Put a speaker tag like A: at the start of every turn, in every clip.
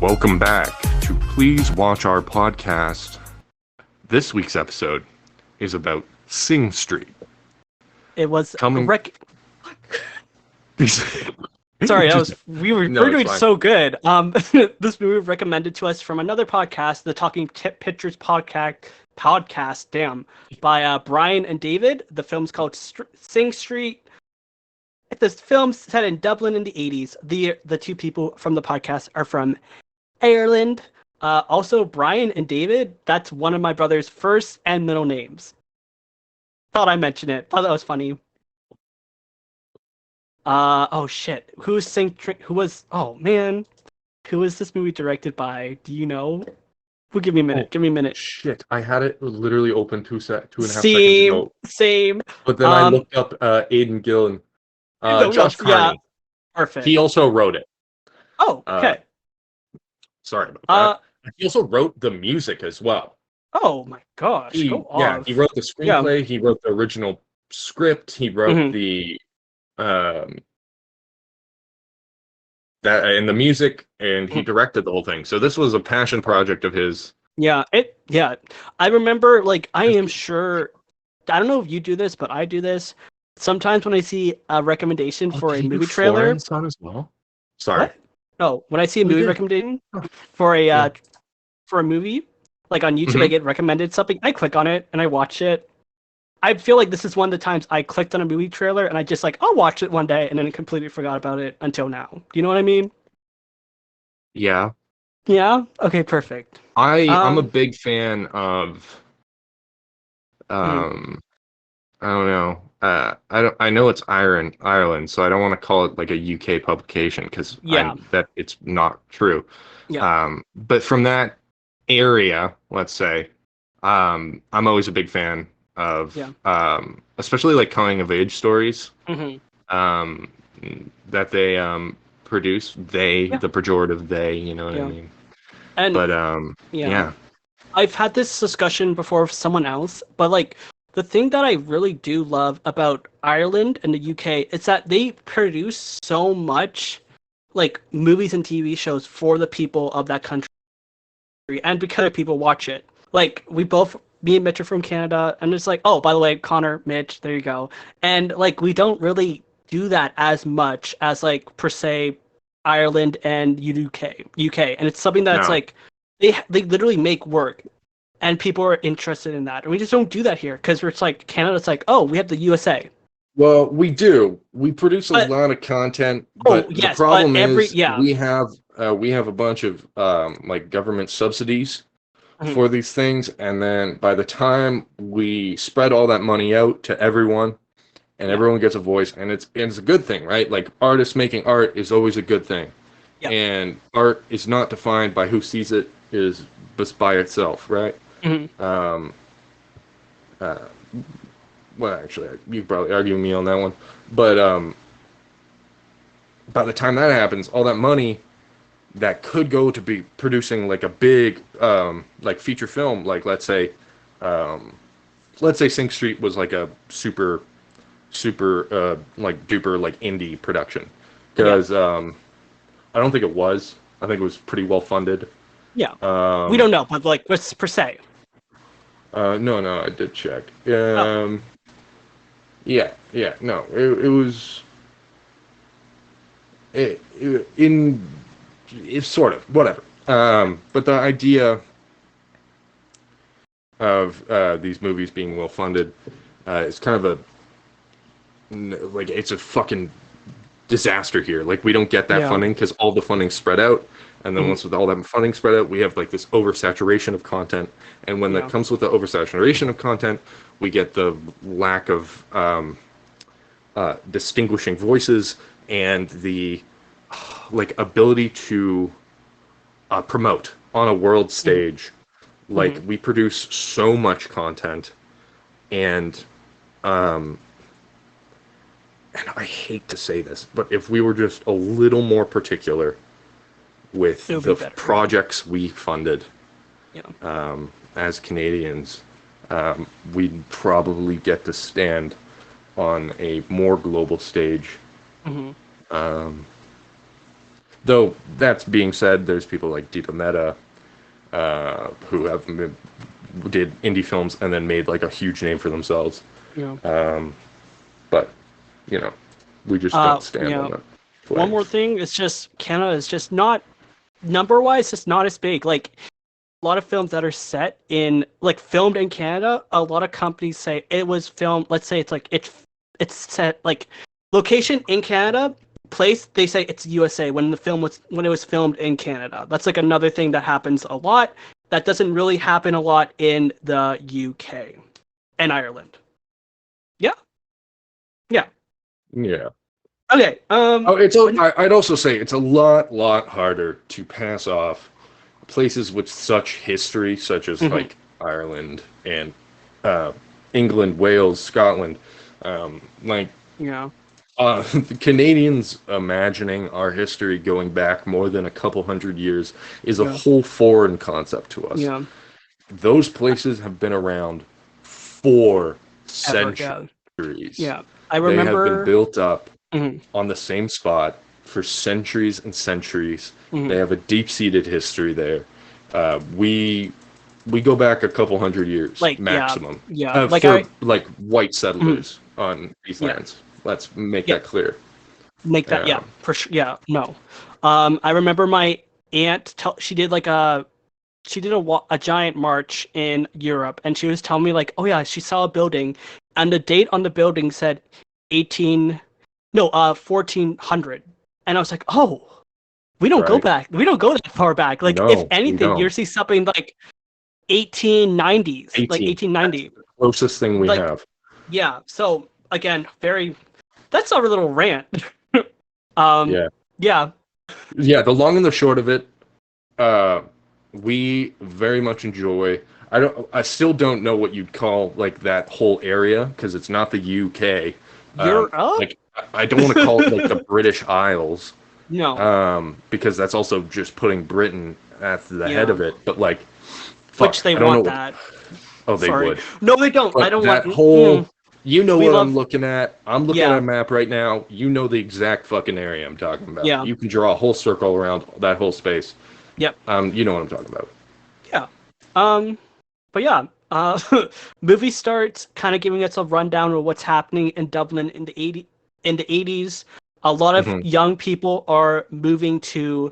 A: Welcome back to Please Watch Our Podcast. This week's episode is about Sing Street.
B: It was
A: Coming...
B: Sorry, we're doing
A: fine.
B: so good. This movie was recommended to us from another podcast, the Talking Pictures podcast, by Brian and David. The film's called Sing Street. This film's set in Dublin in the 80s. The two people from the podcast are from Ireland. Also, Brian and David, that's one of my brother's first and middle names. Thought I'd mention it. Thought that was funny. Oh shit. Who was this movie directed by? Do you know? Well, give me a minute.
A: Shit, I had it literally open 2.5 seconds ago.
B: Same.
A: But then I looked up Aidan Gillen. Josh Carney.
B: Yeah, perfect.
A: He also wrote it.
B: Oh, okay.
A: Sorry about that. He also wrote the music as well.
B: Oh my gosh.
A: He wrote the screenplay, he wrote the original script, he wrote the and the music, and he directed the whole thing. So this was a passion project of his. I remember, I am sure, I don't know if you do this, but I do this sometimes when I see a recommendation for a movie trailer. As well? Sorry.
B: What? No, when I see a movie recommendation for a movie, like on YouTube, I get recommended something, I click on it and I watch it. I feel like this is one of the times I clicked on a movie trailer and I just I'll watch it one day and then completely forgot about it until now. Do you know what I mean?
A: Yeah.
B: Yeah? Okay, perfect.
A: I'm a big fan of I don't know. I know it's Ireland, so I don't want to call it like a UK publication because that it's not true. Yeah. But from that area, let's say, I'm always a big fan of especially like coming of age stories that they produce. The pejorative they, you know what I mean? But
B: I've had this discussion before with someone else, but the thing that I really do love about Ireland and the UK is that they produce so much movies and TV shows for the people of that country, and because people watch it. Me and Mitch are from Canada, and it's oh, by the way, Connor, Mitch, there you go. And we don't really do that as much as per se Ireland and UK, and it's something that's they literally make work, and people are interested in that, and we just don't do that here because it's Canada's oh, we have the USA.
A: Well, we do. We produce a lot of content, but the problem is we have a bunch of government subsidies for these things, and then by the time we spread all that money out to everyone, and everyone gets a voice, and it's a good thing, right? Artists making art is always a good thing, and art is not defined by who sees it, is just by itself, right? Well, actually, you could probably argue with me on that one, but by the time that happens, all that money that could go to be producing a big feature film, let's say Sing Street was a super duper indie production, because I don't think it was. I think it was pretty well funded.
B: We don't know, but what's per se?
A: No, I did check. No, it was it's sort of whatever. But the idea of these movies being well funded is kind of it's a fucking disaster here. We don't get that funding because all the funding's spread out, and then once with all that funding spread out, we have this oversaturation of content, and when that comes with the oversaturation of content, we get the lack of distinguishing voices and the ability to promote on a world stage. We produce so much content, and I hate to say this, but if we were just a little more particular with the projects we funded as Canadians, we'd probably get to stand on a more global stage Though that's being said, there's people like Deepa Mehta who did indie films and then made like a huge name for themselves.
B: Yeah.
A: But you know, we just don't stand on
B: Yeah.
A: that.
B: One more thing, it's just Canada is just not number wise. It's not as big. Like a lot of films that are set in like filmed in Canada, a lot of companies say it was filmed. Let's say it's like it's set like location in Canada, place they say it's USA when it was filmed in Canada. That's like another thing that happens a lot. That doesn't really happen a lot in the UK and Ireland. Yeah, yeah.
A: Yeah.
B: Okay.
A: I'd also say it's a lot harder to pass off places with such history, such as like Ireland and England, Wales, Scotland. Like
B: Yeah.
A: the Canadians imagining our history going back more than a couple hundred years is a whole foreign concept to us.
B: Yeah.
A: Those places have been around for
B: Ever,
A: centuries.
B: yeah. I
A: They have been
B: remember.
A: built up
B: Mhm.
A: on the same spot for centuries and centuries.
B: Mhm.
A: They have a deep-seated history there. We go back a couple hundred years
B: Like,
A: maximum.
B: yeah. Like
A: For like white settlers on these
B: Yeah.
A: lands. Let's make
B: Yeah.
A: that clear.
B: Make that, yeah, for sure. Yeah, no. I remember my aunt. She did like a giant march in Europe, and she was telling me like, oh yeah, she saw a building, and the date on the building said 1400, and I was like, oh, we don't go
A: Right.
B: back. We don't go that far back. Like, if
A: No, we
B: anything, you
A: don't.
B: see something like 1890s, like
A: 18.
B: 1890.
A: That's the closest thing we
B: Like,
A: have.
B: yeah. So again, that's our little rant. Um,
A: Yeah.
B: yeah,
A: The long and the short of it, we very much enjoy. I still don't know what you'd call like that whole area because it's not the UK.
B: Europe.
A: Like I don't want to call it like the British Isles,
B: No,
A: because that's also just putting Britain at the head of it. But like,
B: which they
A: I don't
B: want
A: know.
B: that.
A: Oh, they
B: Sorry.
A: would.
B: No, they don't.
A: But
B: I don't
A: that
B: want
A: whole. You know
B: We
A: what
B: love-
A: I'm looking at? I'm looking
B: Yeah.
A: at a map right now. You know the exact fucking area I'm talking about.
B: Yeah.
A: You can draw a whole circle around that whole space.
B: Yep.
A: You know what I'm talking about.
B: Yeah. But yeah. Movie starts kind of giving us a rundown of what's happening in Dublin in the 80s. A lot of young people are moving to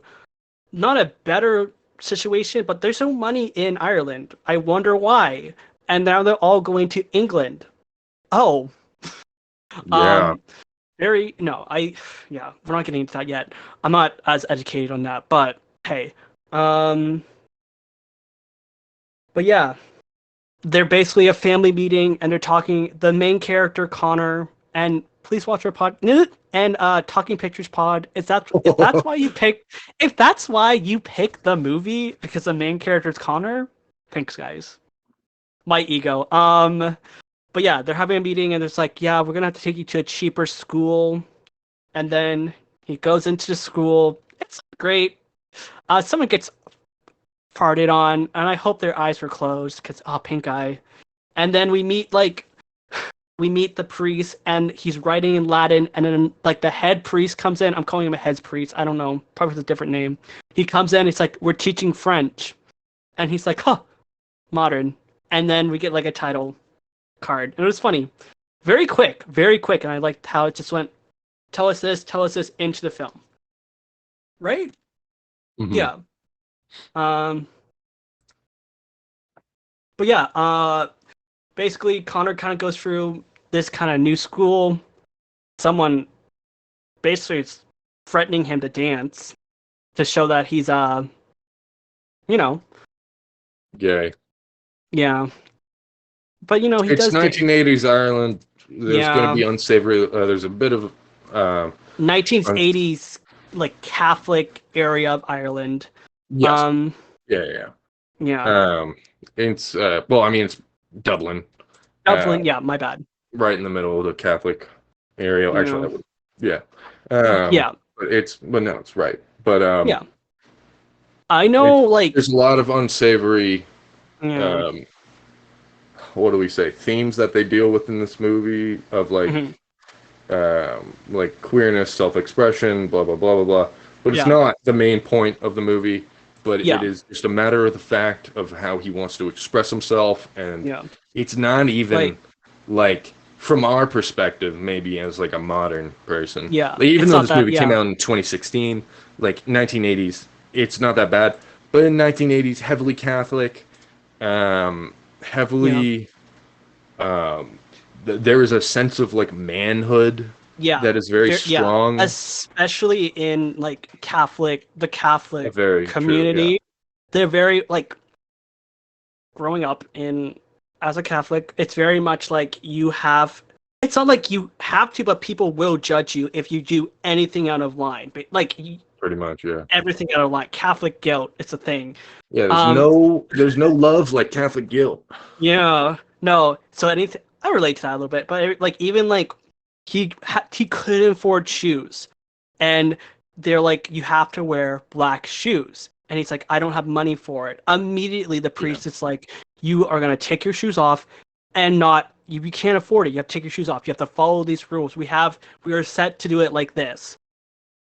B: not a better situation, but there's no money in Ireland. I wonder why. And now they're all going to England. Oh.
A: Yeah.
B: We're not getting into that yet. I'm not as educated on that, but hey. But yeah. They're basically a family meeting and they're talking the main character Connor and please watch our pod and Talking Pictures pod. If that's why you pick the movie because the main character is Connor, thanks guys. My ego. But yeah, they're having a meeting and it's like, yeah, we're gonna have to take you to a cheaper school. And then he goes into the school. It's great. Someone gets farted on, and I hope their eyes were closed because pink eye. And then we meet the priest, and he's writing in Latin, and then like the head priest comes in. I'm calling him a head priest. I don't know, probably with a different name. He comes in. It's like we're teaching French, and he's like, huh, modern. And then we get like a title card, and it was funny, very quick, and I liked how it just went. Tell us this into the film, right?
A: Mhm.
B: Yeah. But yeah, basically Connor kind of goes through this kind of new school. Someone basically is threatening him to dance to show that he's
A: Gay.
B: yeah. But he
A: It's
B: does
A: 1980s Ireland. There's going to be unsavory. There's a bit of
B: 1980s like Catholic area of Ireland.
A: Yes. Yeah. It's it's Dublin.
B: Dublin, yeah, my bad.
A: Right in the middle of the Catholic area.
B: Yeah.
A: Actually, yeah. But no, it's right. But
B: yeah. I know,
A: there's a lot of unsavory.
B: Yeah.
A: What do we say? Themes that they deal with in this movie of like queerness, self-expression, blah blah blah blah blah. but it's
B: Yeah.
A: not the main point of the movie. But it
B: Yeah.
A: is just a matter of the fact of how he wants to express himself, and
B: Yeah.
A: it's not
B: Like,
A: even like from our perspective, maybe as like a modern person.
B: yeah.
A: Like, even
B: It's
A: though
B: not
A: this
B: that.
A: movie came
B: Yeah.
A: out in 2016, like 1980s, it's not that bad. But in 1980s, heavily Catholic,
B: Yeah.
A: heavily there is a sense of like manhood
B: Yeah.
A: that is very
B: Yeah.
A: strong.
B: Especially in like the Catholic
A: Very true, yeah.
B: community, they're very like growing up in as a Catholic. It's very much like you have. It's not like you have to, but people will judge you if you do anything out of line. But like
A: Pretty much, yeah.
B: everything out of line, Catholic guilt. It's a thing.
A: Yeah,
B: Um.
A: there's no love like Catholic guilt.
B: Yeah. No. So anything. I relate to that a little bit, but like even like he couldn't afford shoes, and they're like, you have to wear black shoes, and he's like, I don't have money for it. Immediately the
A: Yeah.
B: priest is like, you are gonna take your shoes off, and not you can't afford it. You have to take your shoes off. You have to follow these rules. We are set to do it like this.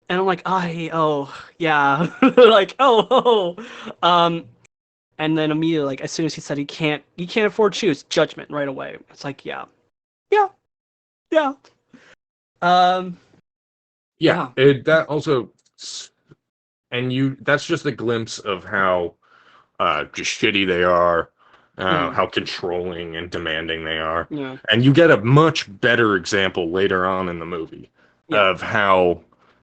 B: And I'm like, oh yeah, like um, and then immediately like as soon as he said he can't afford shoes, judgment right away. It's like yeah, yeah. Um,
A: Yeah,
B: yeah.
A: that also, and that's just a glimpse of how just shitty they are,
B: Mm,
A: how controlling and demanding they are.
B: yeah.
A: And you get a much better example later on in the movie
B: Yeah.
A: of how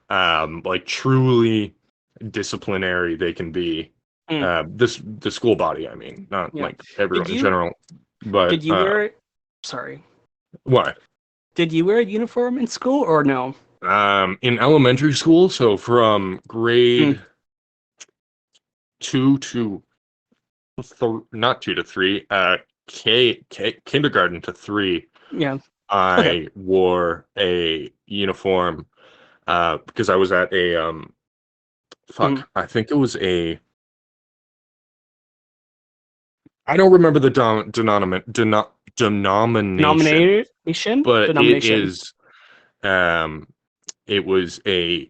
A: like truly disciplinary they can be.
B: Mm,
A: The school body, I mean, not
B: yeah.
A: like
B: Did
A: everyone in
B: you
A: general, but
B: did you wear sorry.
A: what?
B: Did you wear a uniform in school or no?
A: In elementary school, so from
B: Mm,
A: grade two to not 2 to 3, kindergarten to 3,
B: yeah. Okay.
A: I wore a uniform because I was at a
B: Mm.
A: I think it was a I don't remember the denomination,
B: Denomination?
A: but
B: Denomination.
A: um it was a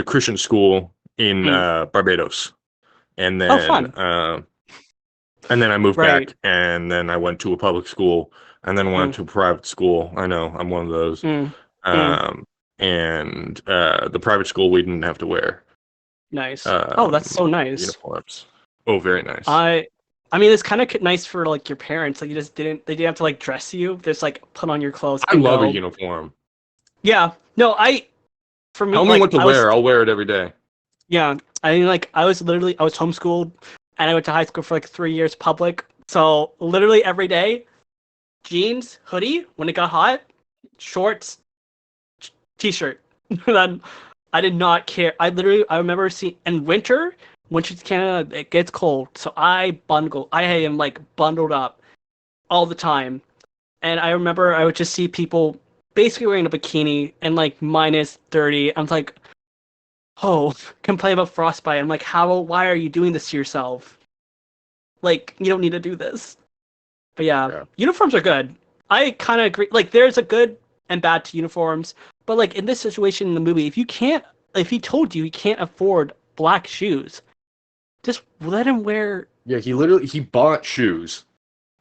A: Christian school in
B: Mm.
A: Barbados, and
B: Oh,
A: then
B: fun.
A: I moved
B: Right.
A: back, and then I went to a public school, and then went
B: Mm,
A: to a private school. I know, I'm one of those.
B: mm, mm.
A: Um, and the private school, we didn't have to wear
B: Nice. Oh, that's
A: um,
B: so nice.
A: uniforms. Oh, very nice.
B: I I mean, it's kind of nice for like your parents. Like they didn't have to like dress you. Just like put on your clothes
A: I
B: and
A: love a
B: go.
A: uniform.
B: Yeah. No, for me
A: Tell me
B: like
A: what to wear. I'll wear it every day.
B: yeah, I mean, like, I was homeschooled, and I went to high school for like 3 years public. So literally every day, jeans, hoodie when it got hot, shorts, t-shirt. Then I did not care. I remember seeing in winter to Canada, it gets cold, so I am like bundled up all the time. And I remember I would just see people basically wearing a bikini and like -30. I'm like, oh, complain about frostbite. I'm like, why are you doing this to yourself? Like, you don't need to do this. But yeah,
A: Yeah.
B: uniforms are good. I kind of agree. Like, there's a good and bad to uniforms. But like in this situation in the movie, if he told you he can't afford black shoes, just let him wear.
A: Yeah, he bought shoes,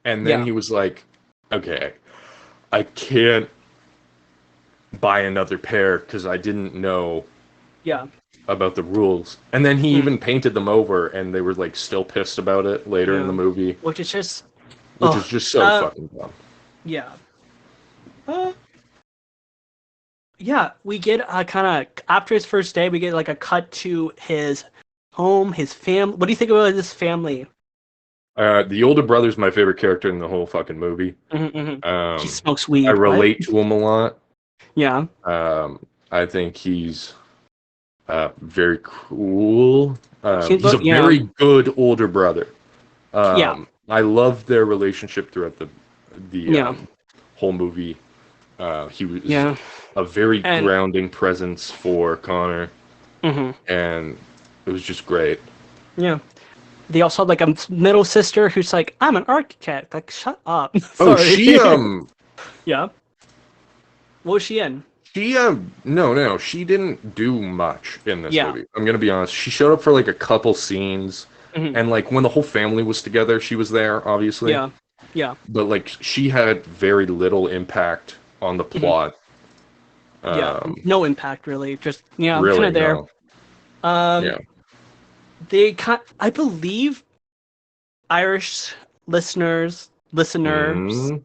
A: and then
B: Yeah,
A: he was like, okay, I can't buy another pair because I didn't know
B: yeah,
A: about the rules. And then he
B: mm,
A: even painted them over, and they were like still pissed about it later in the
B: yeah.
A: movie,
B: Which is just,
A: which is
B: oh,
A: just so fucking dumb.
B: yeah. Uh, yeah, we get kind of after his first day, we get like a cut to his home, his family. What do you think about his family?
A: The older brother's my favorite character in the whole fucking movie.
B: Mm-hmm. He
A: Um,
B: smokes
A: I
B: weed. What?
A: relate to him a lot.
B: Yeah.
A: I think he's very cool. He's a
B: Yeah.
A: very good older brother.
B: Yeah.
A: I love their relationship throughout the
B: Yeah.
A: whole movie. He was
B: Yeah.
A: a very
B: And
A: grounding presence for Connor,
B: hmm
A: and it was just great.
B: yeah. They also have like a middle sister who's like, I'm an architect. Like, shut up.
A: Oh,
B: Sorry.
A: she
B: Yeah. What was she in?
A: She no, she didn't do much in this
B: Yeah.
A: movie. I'm gonna be honest. She showed up for like a couple scenes,
B: Hmm.
A: and like when the whole family was together, she was there, obviously.
B: Yeah. Yeah.
A: But like she had very little impact on the
B: Hmm.
A: plot.
B: Yeah.
A: Um,
B: No impact really. Just yeah, kind
A: really,
B: of there.
A: no.
B: Um,
A: Yeah.
B: I believe Irish listeners,
A: Mm,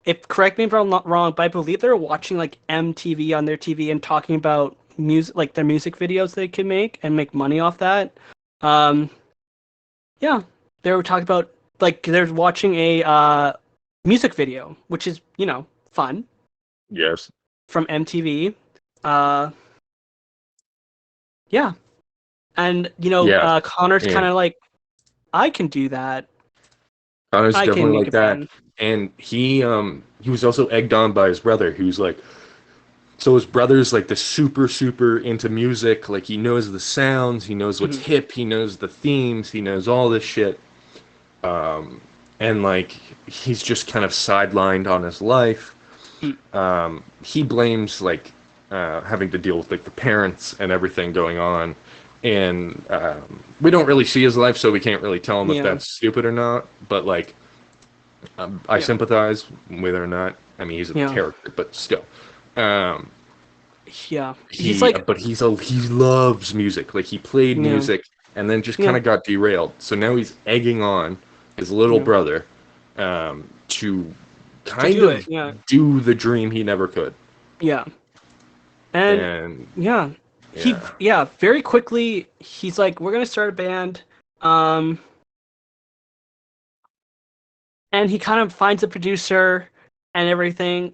B: if correct me if I'm not wrong, but I believe they're watching like MTV on their TV and talking about music, like their music videos they can make and make money off that. Um, yeah, they were talking about like they're watching a music video, which is fun
A: yes.
B: from MTV. Uh, yeah, and
A: Yeah.
B: Connor's
A: Yeah.
B: kind of like, I can do that.
A: Connor's
B: I can
A: definitely
B: make
A: like
B: a
A: that.
B: band.
A: And he was also egged on by his brother, who's like, so his brother's like the super, super into music. Like he knows the sounds, he knows what's
B: Mhm.
A: hip, he knows the themes, he knows all this shit. And like he's just kind of sidelined on his life.
B: Mm.
A: He blames like having to deal with like the parents and everything going on. And we don't really see his life, so we can't really tell him if
B: Yeah,
A: that's stupid or not. But like, I
B: yeah,
A: sympathize whether or not. I mean, he's a
B: yeah,
A: character, but still. Um,
B: yeah. He's like,
A: but he loves music. Like he played
B: yeah,
A: music and then just kind
B: yeah,
A: of got derailed. So now he's egging on his little
B: yeah.
A: brother to
B: To
A: kind
B: do it,
A: of
B: yeah,
A: do the dream he never could.
B: yeah, and
A: And
B: yeah,
A: yeah,
B: very quickly he's like, we're gonna start a band, um, and he kind of finds a producer and everything.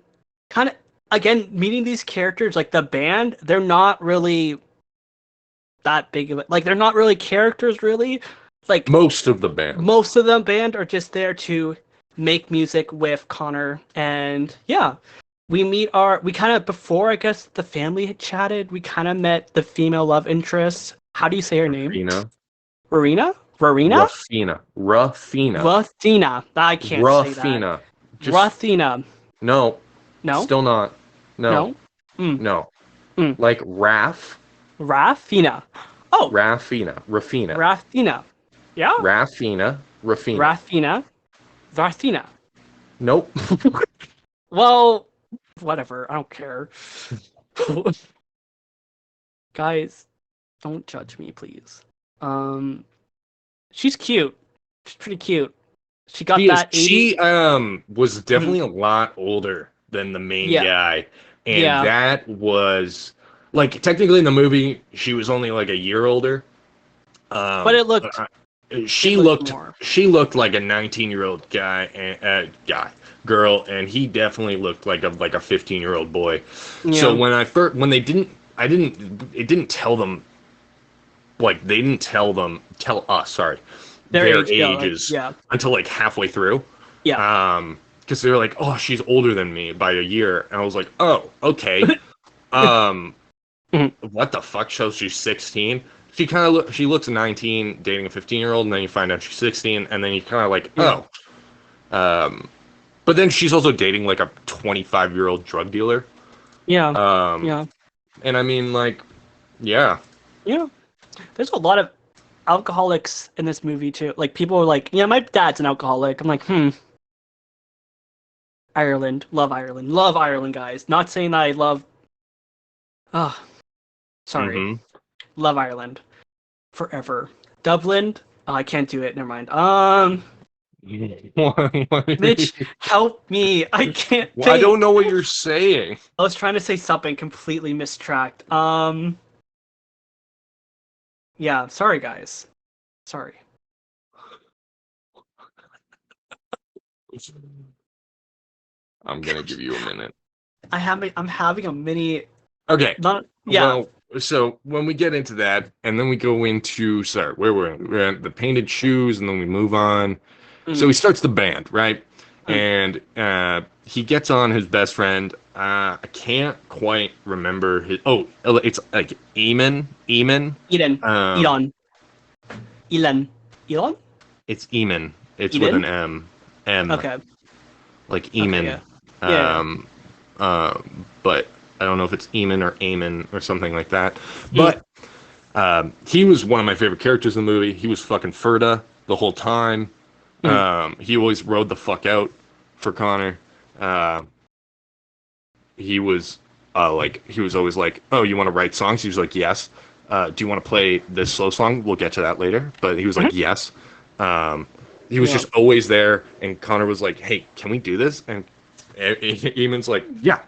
B: Kind of again meeting these characters, like the band, they're not really that big of it. Like they're not really characters, really. Like
A: most of the band.
B: most of them band are just there to make music with Connor, and yeah, we kind of before I guess the family had chatted, we kind of met the female love interest. How do you say her name?
A: Rafina,
B: Rowena? Rowena?
A: Rafina,
B: Rathina. I can't say that.
A: Rafina. Just
B: Rathina.
A: no,
B: No?
A: still not. No,
B: No? Mm.
A: no.
B: Mm.
A: Like
B: Rafina. Oh,
A: Rafina,
B: Rathina. Yeah?
A: Rafina.
B: Rathina. Rathina.
A: Nope.
B: Well, whatever. I don't care. Guys, don't judge me, please. Um, she's cute. She's pretty cute. She got
A: She is.
B: that 80.
A: She was
B: Mhm.
A: definitely a lot older than the main
B: Yeah,
A: guy, and
B: yeah.
A: that was like technically in the movie she was only like a year older.
B: But
A: Um, uh,
B: it
A: she
B: looked
A: looked
B: more.
A: she looked like a 19-year-old guy and girl, and he definitely looked like a 15-year-old boy. So
B: Yeah,
A: when they didn't I didn't it didn't tell them like they didn't tell us, sorry,
B: their
A: their
B: age. Yeah, like
A: ages
B: yeah,
A: until like halfway through.
B: yeah.
A: Because they were like, oh, she's older than me by a year, and I was like, oh, okay. Um,
B: Mhm.
A: what the fuck? So she's 16. She looks 19, dating a 15-year-old, and then you find out she's 16, and then you kind of like,
B: Yeah,
A: oh. But then she's also dating like a 25-year-old drug dealer.
B: yeah,
A: Um,
B: yeah,
A: and I mean, like, yeah,
B: yeah. There's a lot of alcoholics in this movie too. Like people are like, yeah, my dad's an alcoholic. I'm like, Ireland, love Ireland, guys. Not saying that I love. Ah, sorry,
A: mm-hmm.
B: love Ireland forever. Dublin, oh, I can't do it. Never mind. Mitch, help me. I can't
A: Well, I don't
B: think.
A: know what you're saying.
B: I was trying to say something completely mistracked. Yeah, sorry guys. Sorry.
A: I'm gonna give you a minute.
B: I'm having a mini
A: Okay.
B: not yeah.
A: Well, so when we get into that, and then we go into sorry, where we're at the painted shoes, and then we move on. So
B: Mm,
A: he starts the band, right?
B: mm.
A: And he gets on his best friend. I can't quite remember his. Oh, it's like Eamon.
B: Eden.
A: Um,
B: Elon. Elon. Elon?
A: it's Eamon. It's with
B: Eden?
A: an M. M.
B: Okay.
A: Like
B: Okay,
A: Eamon.
B: yeah. Yeah, yeah.
A: Um, but I don't know if it's Eamon or Eamon or something like that.
B: Mm,
A: But he was one of my favorite characters in the movie. He was fucking Ferda the whole time.
B: mm,
A: He always rode the fuck out for Connor. Uh, he was he was always like, "Oh, you want to write songs?" He was like, "Yes." Do you want to play this slow song? We'll get to that later. But he was like,
B: mhm.
A: "Yes." Um, he was
B: Yeah.
A: just always there, and Connor was like, "Hey, can we do this?" And Eamon's like, "Yeah,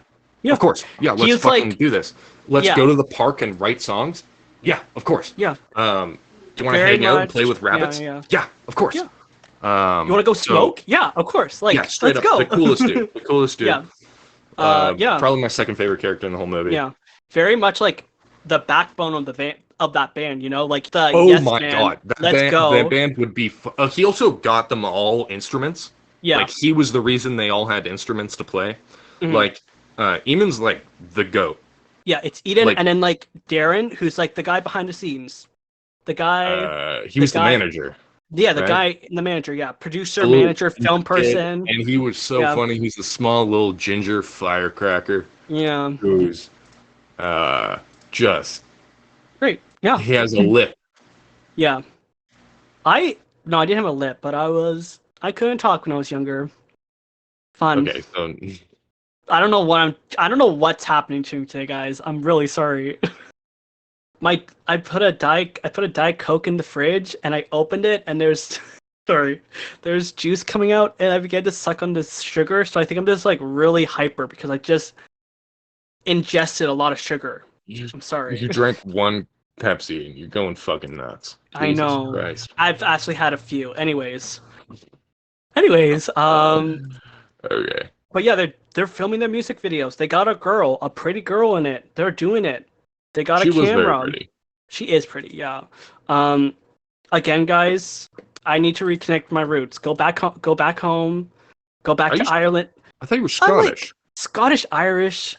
B: Yeah.
A: of course. Yeah,
B: He
A: let's
B: was
A: fucking
B: like,
A: do this. Let's
B: yeah,
A: go to the park and write songs. Yeah, of course.
B: yeah,
A: Do you want to
B: very
A: hang out and play
B: much.
A: with
B: Yeah,
A: rabbits?
B: yeah,
A: Yeah, of course.
B: yeah. You want to go
A: So
B: smoke? Yeah, of course.
A: yeah,
B: Like,
A: straight
B: let's
A: up the
B: go.
A: coolest dude. The coolest dude.
B: Yeah. Yeah,
A: Probably my second favorite character in the whole movie.
B: yeah. Very much like the backbone of the of that band. You know, like the
A: Oh
B: yes
A: my
B: man.
A: god, that
B: Let's
A: band, that
B: go.
A: band would be. He also got them all instruments.
B: Yeah.
A: Like he was the reason they all had instruments to play.
B: Mhm.
A: Like, Eamon's like the goat.
B: Yeah, it's Eden,
A: Like,
B: and then like Darren, who's like the guy behind the scenes. The guy,
A: he
B: the
A: was the
B: guy,
A: manager,
B: yeah, the
A: right?
B: guy, the manager, yeah, producer,
A: The little
B: manager, film
A: ginger kid,
B: person,
A: and he was so
B: yeah,
A: funny. He's the small little ginger firecracker
B: yeah,
A: who's just
B: great, yeah,
A: he has a lip.
B: yeah. I no, I didn't have a lip, but I couldn't talk when I was younger. Fun.
A: Okay, so
B: I don't know what's happening to me today, guys. I'm really sorry. I put a Diet Coke in the fridge and I opened it and there's sorry, there's juice coming out and I began to suck on this sugar, so I think I'm just like really hyper because I just ingested a lot of sugar. I'm sorry.
A: you drank one Pepsi and you're going fucking nuts.
B: I
A: Jesus
B: know.
A: Christ.
B: I've actually had a few. Anyways,
A: Okay.
B: but yeah, they're filming their music videos. They got a girl, a pretty girl in it. They're doing it. They got a
A: She was very
B: camera.
A: pretty.
B: She is pretty, yeah. Um, again, guys, I need to reconnect my roots. Go back home. Go back home. Go back
A: Are you,
B: to Ireland.
A: I thought you were
B: I'm
A: Scottish.
B: like Scottish, Irish,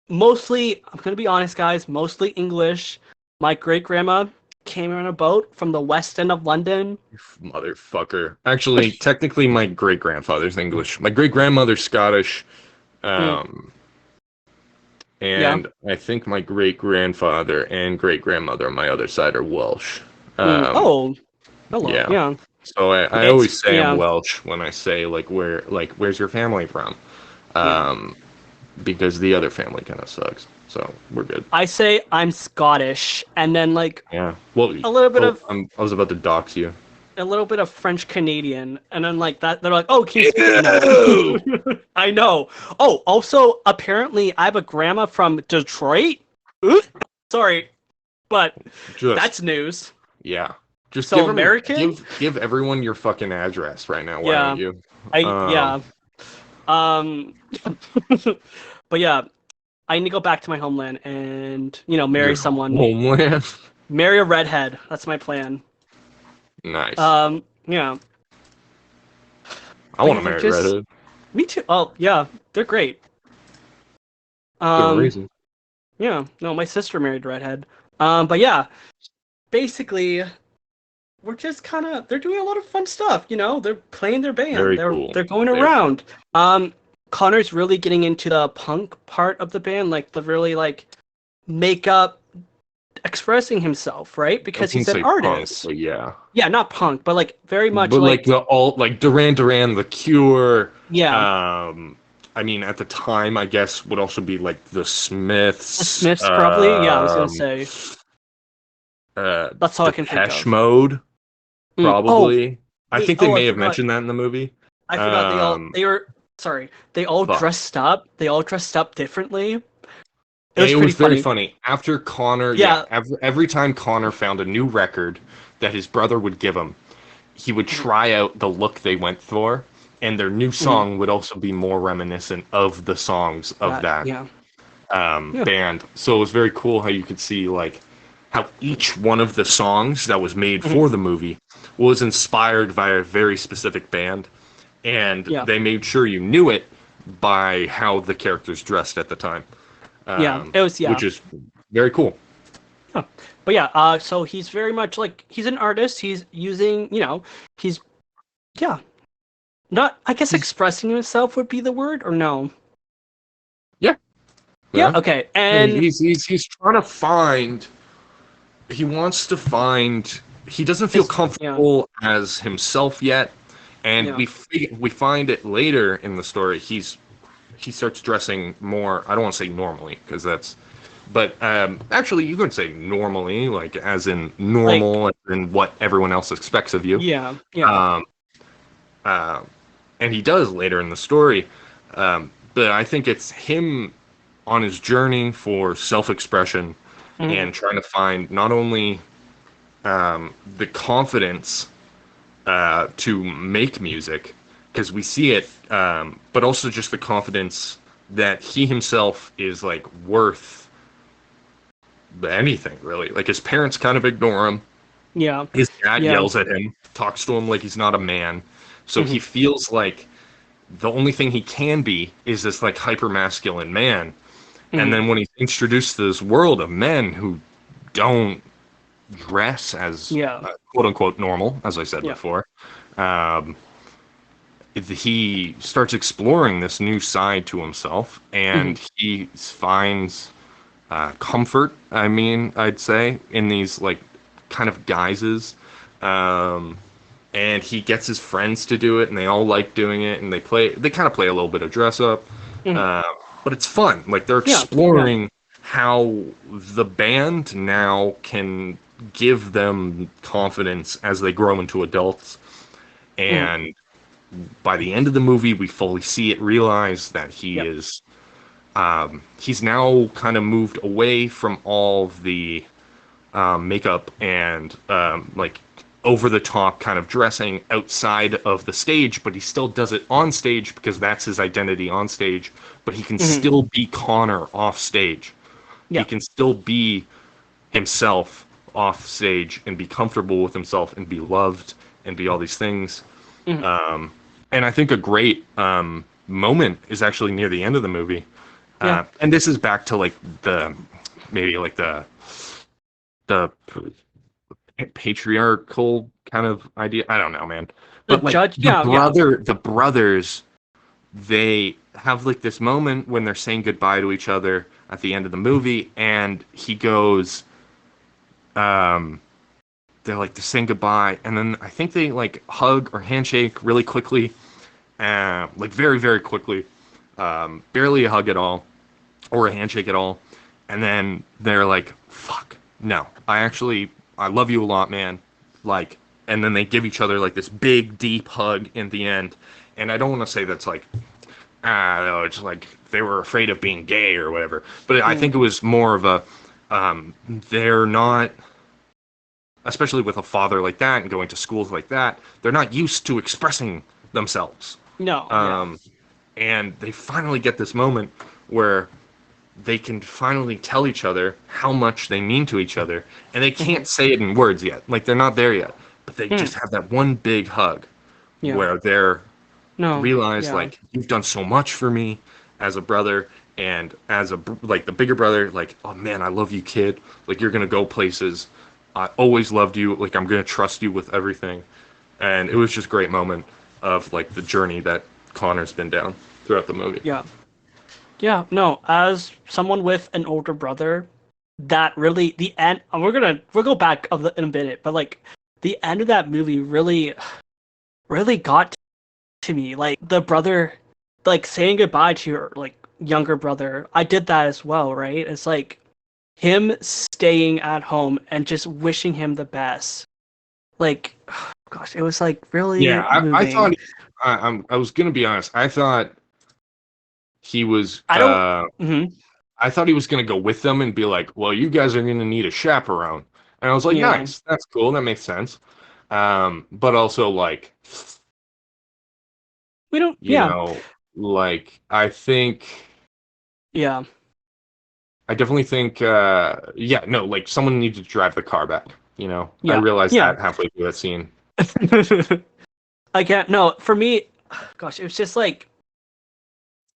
B: mostly. I'm gonna be honest, guys. Mostly English. My great grandma came on a boat from the West End of London.
A: You motherfucker. Actually, technically, my great grandfather's English. My great grandmother's Scottish.
B: Mm,
A: Um,
B: yeah.
A: and I think my great grandfather and great grandmother on my other side are Welsh.
B: Mm,
A: Um,
B: oh, hello.
A: yeah.
B: Yeah.
A: So I
B: It's
A: always say I'm
B: yeah.
A: Welsh when I say where's your family from?
B: Yeah.
A: Um, because the other family kind of sucks. So we're good.
B: I say I'm Scottish, and then like
A: Yeah. Well,
B: a little bit
A: oh,
B: of
A: I was about to dox you.
B: French Canadian, and then like that they're like, oh, can you speak it?
A: Ew!
B: No. I know. Oh, also apparently I have a grandma from Detroit. Oop, sorry, but
A: Just
B: that's news.
A: yeah. Just
B: So American?
A: give everyone your fucking address right now. Why
B: Yeah.
A: don't you?
B: Yeah. Um but yeah, I need to go back to my homeland and, marry
A: Your
B: someone.
A: homeland.
B: Marry a redhead. That's my plan.
A: Nice.
B: Yeah.
A: I
B: But
A: want
B: yeah,
A: to
B: they're
A: marry
B: just
A: redhead.
B: me too. Oh, yeah, they're great.
A: Good
B: Um
A: reason.
B: Yeah, no, my sister married a redhead. But yeah, basically, we're just kind of they're doing a lot of fun stuff. They're playing their band.
A: Very
B: They're
A: cool.
B: they're going
A: Very cool.
B: around. Connor's really getting into the punk part of the band, like the really like makeup, expressing himself, right?
A: I
B: Because
A: wouldn't
B: he's an
A: say punk,
B: artist.
A: but yeah.
B: Yeah, not punk, but like very much
A: But like
B: like
A: the all like Duran Duran, The Cure.
B: yeah,
A: I mean, at the time, I guess would also be like the
B: the
A: Smiths.
B: Smiths probably. Yeah, I was gonna say that's all I can think
A: Depeche
B: of.
A: Mode,
B: Oh,
A: probably. I think they
B: I
A: may have
B: forgot.
A: mentioned that in the movie.
B: I forgot
A: Um,
B: they were sorry. They all
A: fuck.
B: dressed up. They all dressed up differently. It was
A: It
B: pretty
A: was very
B: funny.
A: funny. After Connor, yeah,
B: Yeah.
A: every time Connor found a new record that his brother would give him, he would try out the look they went for, and their new
B: Mhm.
A: song would also be more reminiscent of the songs of that
B: Yeah. Yeah.
A: band. So it was very cool how you could see like how each one of the songs that was made
B: Mhm.
A: for the movie was inspired by a very specific band, and
B: Yeah.
A: they made sure you knew it by how the characters dressed at the time,
B: Yeah. It was
A: which is very cool.
B: Huh. But yeah, so he's very much like he's an artist. He's using, he's yeah. Not I guess
A: He's
B: expressing himself would be the word or no.
A: yeah,
B: Yeah.
A: Yeah.
B: Okay.
A: And
B: And
A: he's trying to find. He wants to find. He doesn't feel
B: his yeah
A: comfortable as himself yet, and
B: yeah
A: we find it later in the story. He starts dressing more. I don't want to say normally because that's, but actually you could say normally, like as in
B: like
A: normal, as in what everyone else expects of you.
B: yeah
A: Um, uh, and he does later in the story. But I think it's him on his journey for self-expression
B: mm,
A: and trying to find not only the confidence to make music, because we see it, but also just the confidence that he himself is like worth anything really. Like his parents kind of ignore him.
B: yeah
A: His dad
B: yeah
A: yells at him, talks to him like he's not a man. So he
B: hmm
A: feels like the only thing he can be is this like hyper masculine man. And
B: hmm
A: then when he's introduced to this world of men who don't dress as
B: yeah
A: quote unquote normal, as I said
B: yeah
A: before, um, he starts exploring this new side to himself,
B: hmm
A: and he finds comfort. I mean, I'd say in these like kind of guises. Um, and he gets his friends to do it, and they all like doing it, and they play. They kind of play a little bit of dress up,
B: hmm
A: uh, but it's fun. Like they're
B: yeah yeah
A: exploring how the band now can give them confidence as they grow into adults.
B: hmm
A: And by the end of the movie, we fully see it realize that
B: yeah
A: he's now kind of moved away from all of the makeup and like over the top kind of dressing outside of the stage, but he still does it on stage because that's his identity on stage. But he can
B: hmm
A: still be Connor off stage. He
B: yeah
A: can still be himself off stage and be comfortable with himself and be loved and be all these things.
B: hmm
A: And I think a great moment is actually near the end of the movie.
B: yeah
A: And this is back to like the maybe like the patriarchal kind of idea. I don't know, man.
B: the
A: But like
B: judge yeah
A: the brothers, they have like this moment when they're saying goodbye to each other at the end of the movie, and he goes, um, they're like to saying goodbye, and then I think they like hug or handshake really quickly, like very very quickly, barely a hug at all or a handshake at all, and then they're like, "Fuck, no, I love you a lot, man." Like, and then they give each other like this big deep hug in the end, and I don't want to say that's like, no, it's like they were afraid of being gay or whatever, but I
B: mm,
A: think it was more of a, they're not, especially with a father like that and going to schools like that, they're not used to expressing themselves.
B: no yeah
A: Um, and they finally get this moment where they can finally tell each other how much they mean to each other, and they
B: hmm
A: can't say it in words yet. Like they're not there yet, but they
B: mm,
A: just have that one big hug
B: yeah
A: where they're
B: no
A: realize
B: yeah
A: like you've done so much for me as a brother and as like the bigger brother, like, oh man, I love you, kid. Like you're gonna go places. I always loved you. Like I'm gonna trust you with everything. And it was just a great moment of like the journey that Connor's been down throughout the movie.
B: yeah yeah no as someone with an older brother that really the end we'll go back in a minute but like the end of that movie really got to me like the brother like saying goodbye to your like younger brother. I did that as well, right? It's like him staying at home and just wishing him the best. Like gosh, it was like
A: Yeah,
B: really
A: I thought
B: moving.
A: I was gonna be honest. I thought he was
B: I don't
A: I thought he was gonna go with them and be like, "Well, you guys are gonna need a chaperone," and I was like,
B: yeah.
A: "Nice, that's cool, that makes sense." But also like,
B: We don't
A: you
B: yeah.
A: know, like I think
B: Yeah.
A: I definitely think, yeah, no, like someone needs to drive the car back. You know, I
B: Yeah.
A: realized
B: Yeah.
A: that halfway through that scene.
B: I can't no, for me gosh, it was just like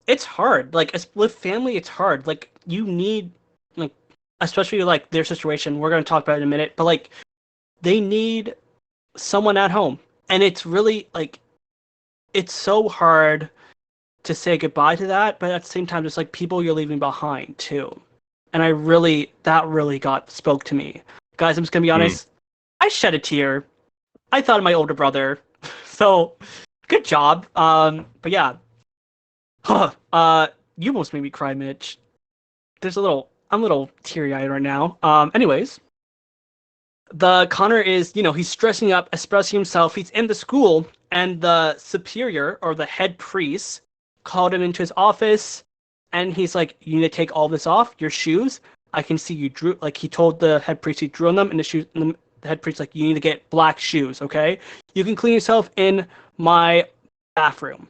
B: it's hard. Like with family it's hard. Like you need like especially like their situation, we're gonna talk about it in a minute, but like they need someone at home. And it's really like it's so hard to say goodbye to that, but at the same time, there's like people you're leaving behind too. And that really spoke to me. Guys, I'm just gonna be
A: Mm.
B: honest. I shed a tear. I thought of my older brother. So, good job. But yeah. You almost made me cry, Mitch. I'm a little teary-eyed right now. Anyways, the Connor is, he's stressing up, expressing himself. He's in the school, and the superior or the head priest called him into his office, and he's like, "You need to take all this off, your shoes. I can see you drew." Like he told the head priest he drew on them, and the shoes. And the head priest like, "You need to get black shoes, okay? You can clean yourself in my bathroom."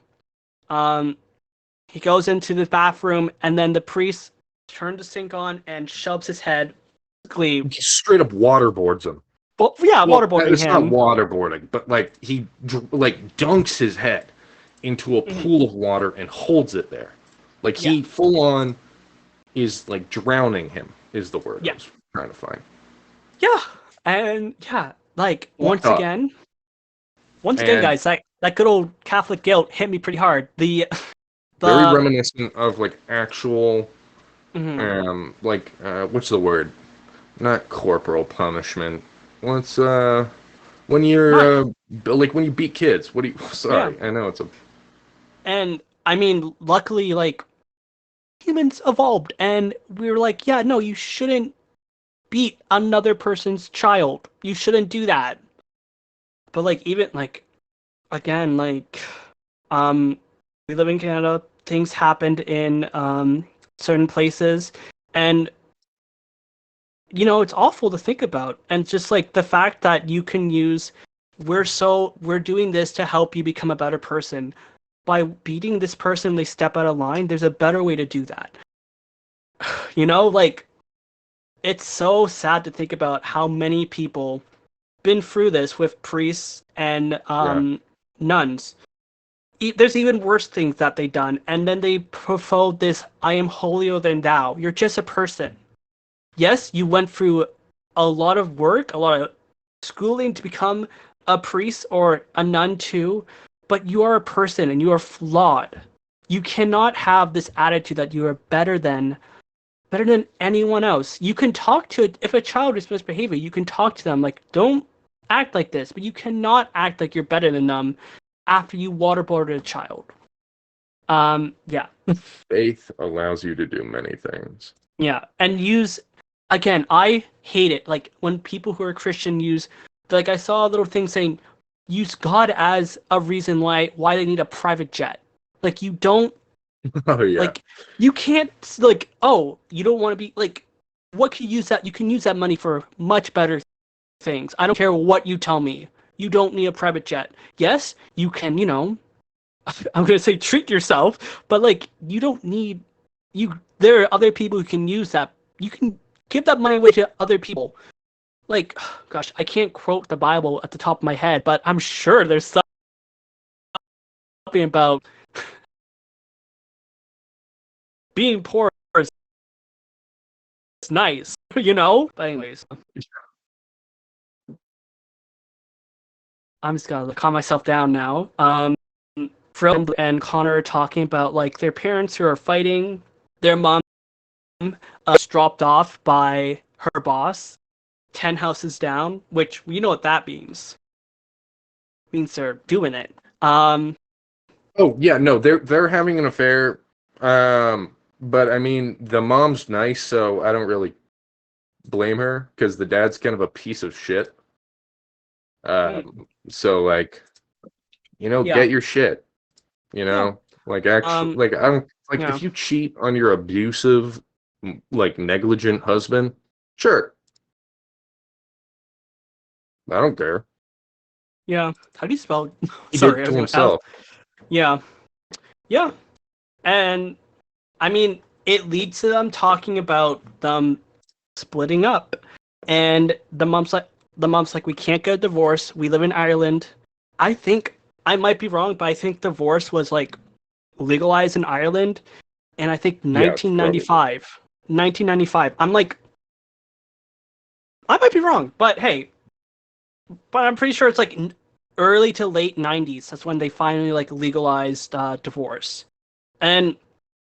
B: He goes into the bathroom, and then the priest turns the sink on and shoves his head.
A: He straight up waterboards him.
B: Well, yeah, waterboarding
A: it's
B: him.
A: Not waterboarding, but like he dunks his head into a pool of water and holds it there. Like he full on is like drowning him is the word I was trying to find.
B: Yeah, and like once again, guys, that good old Catholic guilt hit me pretty hard. The
A: very reminiscent of like actual, what's the word? Not corporal punishment. What's when you're like when you beat kids? What do you? Sorry, I know it's a.
B: And I mean, luckily, like humans evolved, and we were like, yeah, no, you shouldn't beat another person's child. You shouldn't do that. But like, even like, again, like, we live in Canada. Things happened in certain places, and it's awful to think about. And just like the fact that you can use, we're doing this to help you become a better person. By beating this person, they step out of line. There's a better way to do that. Like it's so sad to think about how many people been through this with priests and nuns. There's even worse things that they done, and then they profode this, "I am holier than thou." You're just a person. Yes, you went through a lot of work, a lot of schooling to become a priest or a nun too, but you are a person and you are flawed. You cannot have this attitude that you are better than anyone else. You can talk to it if a child is misbehaving. You can talk to them like, "Don't act like this," but you cannot act like you're better than them after you waterboarded a child.
A: Faith allows you to do many things.
B: Yeah, and again, I hate it. Like when people who are Christian use, like I saw a little thing saying, use God as a reason why they need a private jet. Like you don't.
A: Oh yeah.
B: Like you can't like, oh, you don't want to be like, what can you use that? You can use that money for much better things. I don't care what you tell me. You don't need a private jet. Yes, you can, I'm gonna say treat yourself, but like you don't need there are other people who can use that. You can give that money away to other people. Like, gosh, I can't quote the Bible at the top of my head, but I'm sure there's something about being poor is nice, But anyways, I'm just gonna calm myself down now. Frill and Connor are talking about like their parents who are fighting. Their mom was dropped off by her boss 10 houses down, which we know what that means. It means they're doing it.
A: Oh yeah, no, they're having an affair. But I mean, the mom's nice, so I don't really blame her because the dad's kind of a piece of shit. So like, get your shit. Like actually, like I don't like if you cheat on your abusive, like negligent husband, sure. I don't care.
B: Yeah. How do you spell?
A: He
B: Sorry,
A: did to himself.
B: Yeah. Yeah. And I mean, it leads to them talking about them splitting up. And the mom's like, we can't get a divorce. We live in Ireland. I think I might be wrong, but I think divorce was like legalized in Ireland. And I think 1995. 1995. I'm like, I might be wrong, but hey, but I'm pretty sure it's like early to late 90s. That's when they finally like legalized divorce. And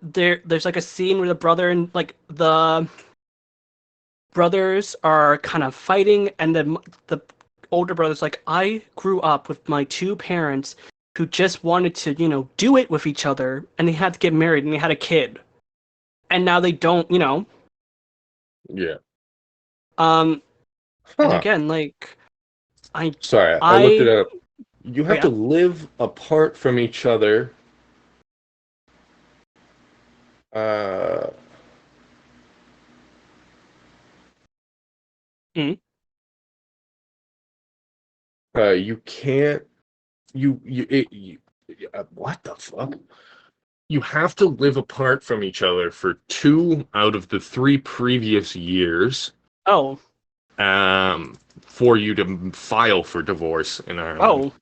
B: there's like a scene where the brother and like the brothers are kind of fighting, and the older brother's like, I grew up with my two parents who just wanted to, do it with each other, and they had to get married and they had a kid. And now they don't,
A: Yeah.
B: And
A: Huh.
B: again, like I
A: Sorry, I looked it
B: I
A: up. You
B: oh
A: have to
B: yeah.
A: live apart from each other. Uh,
B: Mm.
A: you can't. What the fuck? You have to live apart from each other for 2 out of the 3 previous years.
B: Oh.
A: For you to file for divorce in Ireland.
B: Oh.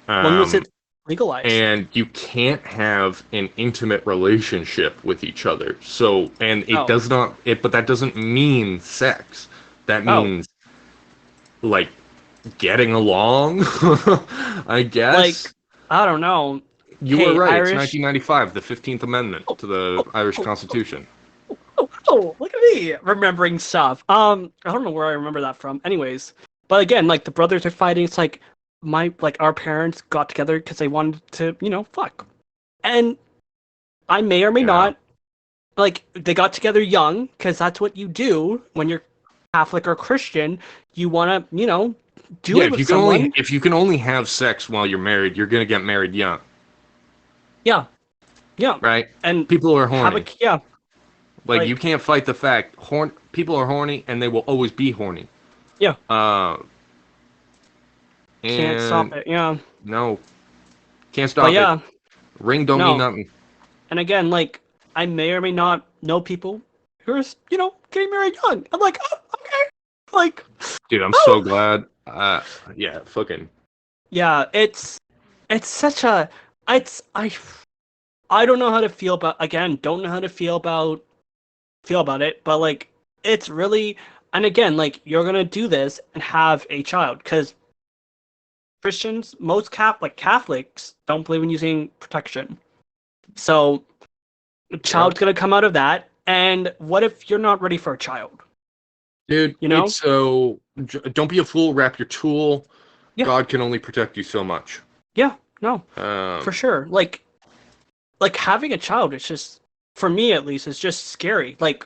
B: When was
A: Um,
B: it legalized?
A: and you can't have an intimate relationship with each other. So, and it
B: Oh.
A: does not, but that doesn't mean sex. That
B: Oh.
A: means like getting along, I
B: Like,
A: guess.
B: I don't know.
A: You were
B: Hey,
A: right. It's
B: Irish.
A: 1995, the 15th Amendment
B: Oh,
A: to the
B: oh,
A: Irish
B: oh,
A: Constitution.
B: look at me remembering stuff. I don't know where I remember that from. Anyways, but again, like the brothers are fighting. It's like our parents got together because they wanted to, fuck. And I may or may
A: Yeah.
B: not, like, they got together young because that's what you do when you're Catholic or Christian. You want to, do
A: Yeah,
B: it with someone.
A: if you can only have sex while you're married, you're gonna get married young,
B: Yeah, yeah,
A: right?
B: and
A: People are
B: have a
A: horny.
B: yeah,
A: Like you
B: like
A: can't fight the fact people are horny and they will always be horny.
B: yeah,
A: Uh,
B: can't stop
A: and
B: it. Yeah,
A: no, can't
B: but
A: stop it.
B: yeah,
A: Ring don't mean
B: no.
A: nothing.
B: And again, like I may or may not know people who are, getting married young. I'm like, oh, okay, like,
A: Dude, I'm so
B: oh,
A: glad. Yeah, fucking.
B: yeah. It's such a, it's I don't know how to feel about again. Don't know how to feel about it, but like it's really, and again, like you're gonna do this and have a child because Christians, most Catholics don't believe in using protection. So a
A: Yeah.
B: child's gonna come out of that, and what if you're not ready for a child?
A: Dude,
B: You know?
A: it's so. Don't be a fool, wrap your tool.
B: Yeah,
A: God can only protect you so much.
B: yeah, no, for
A: Um,
B: sure. Like having a child, it's just for me at least, it's just scary. Like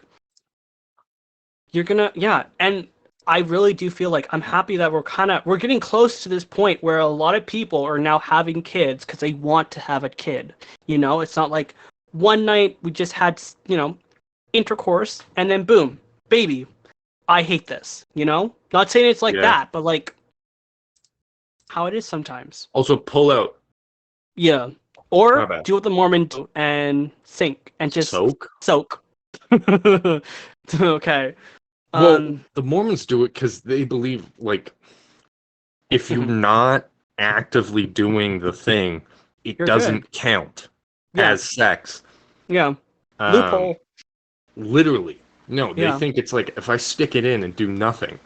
B: you're gonna, yeah, and I really do feel like I'm happy that we're getting close to this point where a lot of people are now having kids because they want to have a kid. It's not like one night we just had, intercourse and then boom, baby. I hate this. Not saying it's like
A: yeah.
B: that, but like how it is sometimes.
A: Also, pull out.
B: Yeah.
A: My
B: Or
A: bad.
B: do what the Mormon do and sink and just
A: Soak.
B: soak. Okay.
A: Well,
B: Um.
A: the Mormons do it because they believe, like, if you're
B: Mhm.
A: not actively doing the thing, it
B: You're good.
A: doesn't count
B: Yeah.
A: as sex.
B: Yeah.
A: Um,
B: Loophole.
A: Literally. No, they
B: Yeah.
A: think it's like if I stick it in and do nothing,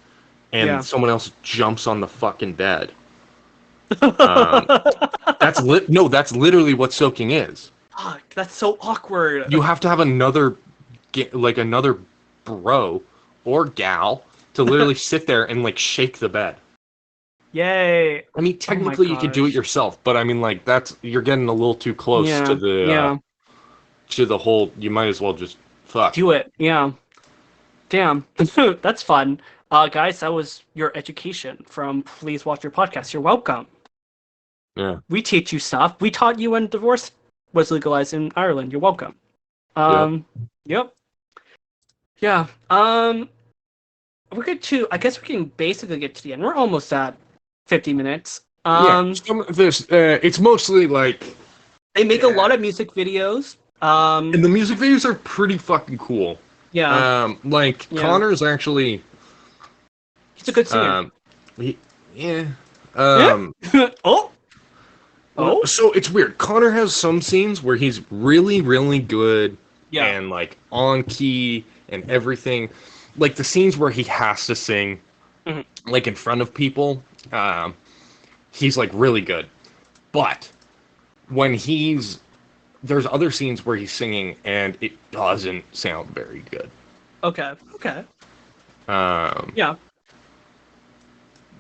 A: and
B: Yeah.
A: someone else jumps on the fucking bed. Um, that's literally what soaking is.
B: Fuck, that's so awkward.
A: You have to have another bro or gal to literally sit there and like shake the bed.
B: Yay.
A: I mean,
B: Oh my
A: technically you could do it
B: gosh.
A: yourself, but I mean, like you're getting a little too close
B: Yeah. Yeah.
A: to the whole. You might as well just fuck.
B: Do it. Yeah. Damn. That's fun. Guys, that was your education from Please Watch Your Podcast. You're welcome.
A: Yeah.
B: We teach you stuff. We taught you when divorce was legalized in Ireland. You're welcome.
A: Yep.
B: Yep. Yeah. We're good to. I guess we can basically get to the end. We're almost at 50 minutes.
A: Yeah. It's mostly like,
B: They make a lot of music videos.
A: and the music videos are pretty fucking cool.
B: Yeah.
A: Like
B: Yeah.
A: Connor's actually,
B: He's a good singer.
A: yeah.
B: Yeah. Oh. Oh.
A: So it's weird. Connor has some scenes where he's really, really good
B: Yeah.
A: and like on key and everything. Like the scenes where he has to sing,
B: Mhm.
A: like in front of people, he's like really good. But when he's there's other scenes where he's singing and it doesn't sound very good.
B: Okay. Okay.
A: Um,
B: Yeah.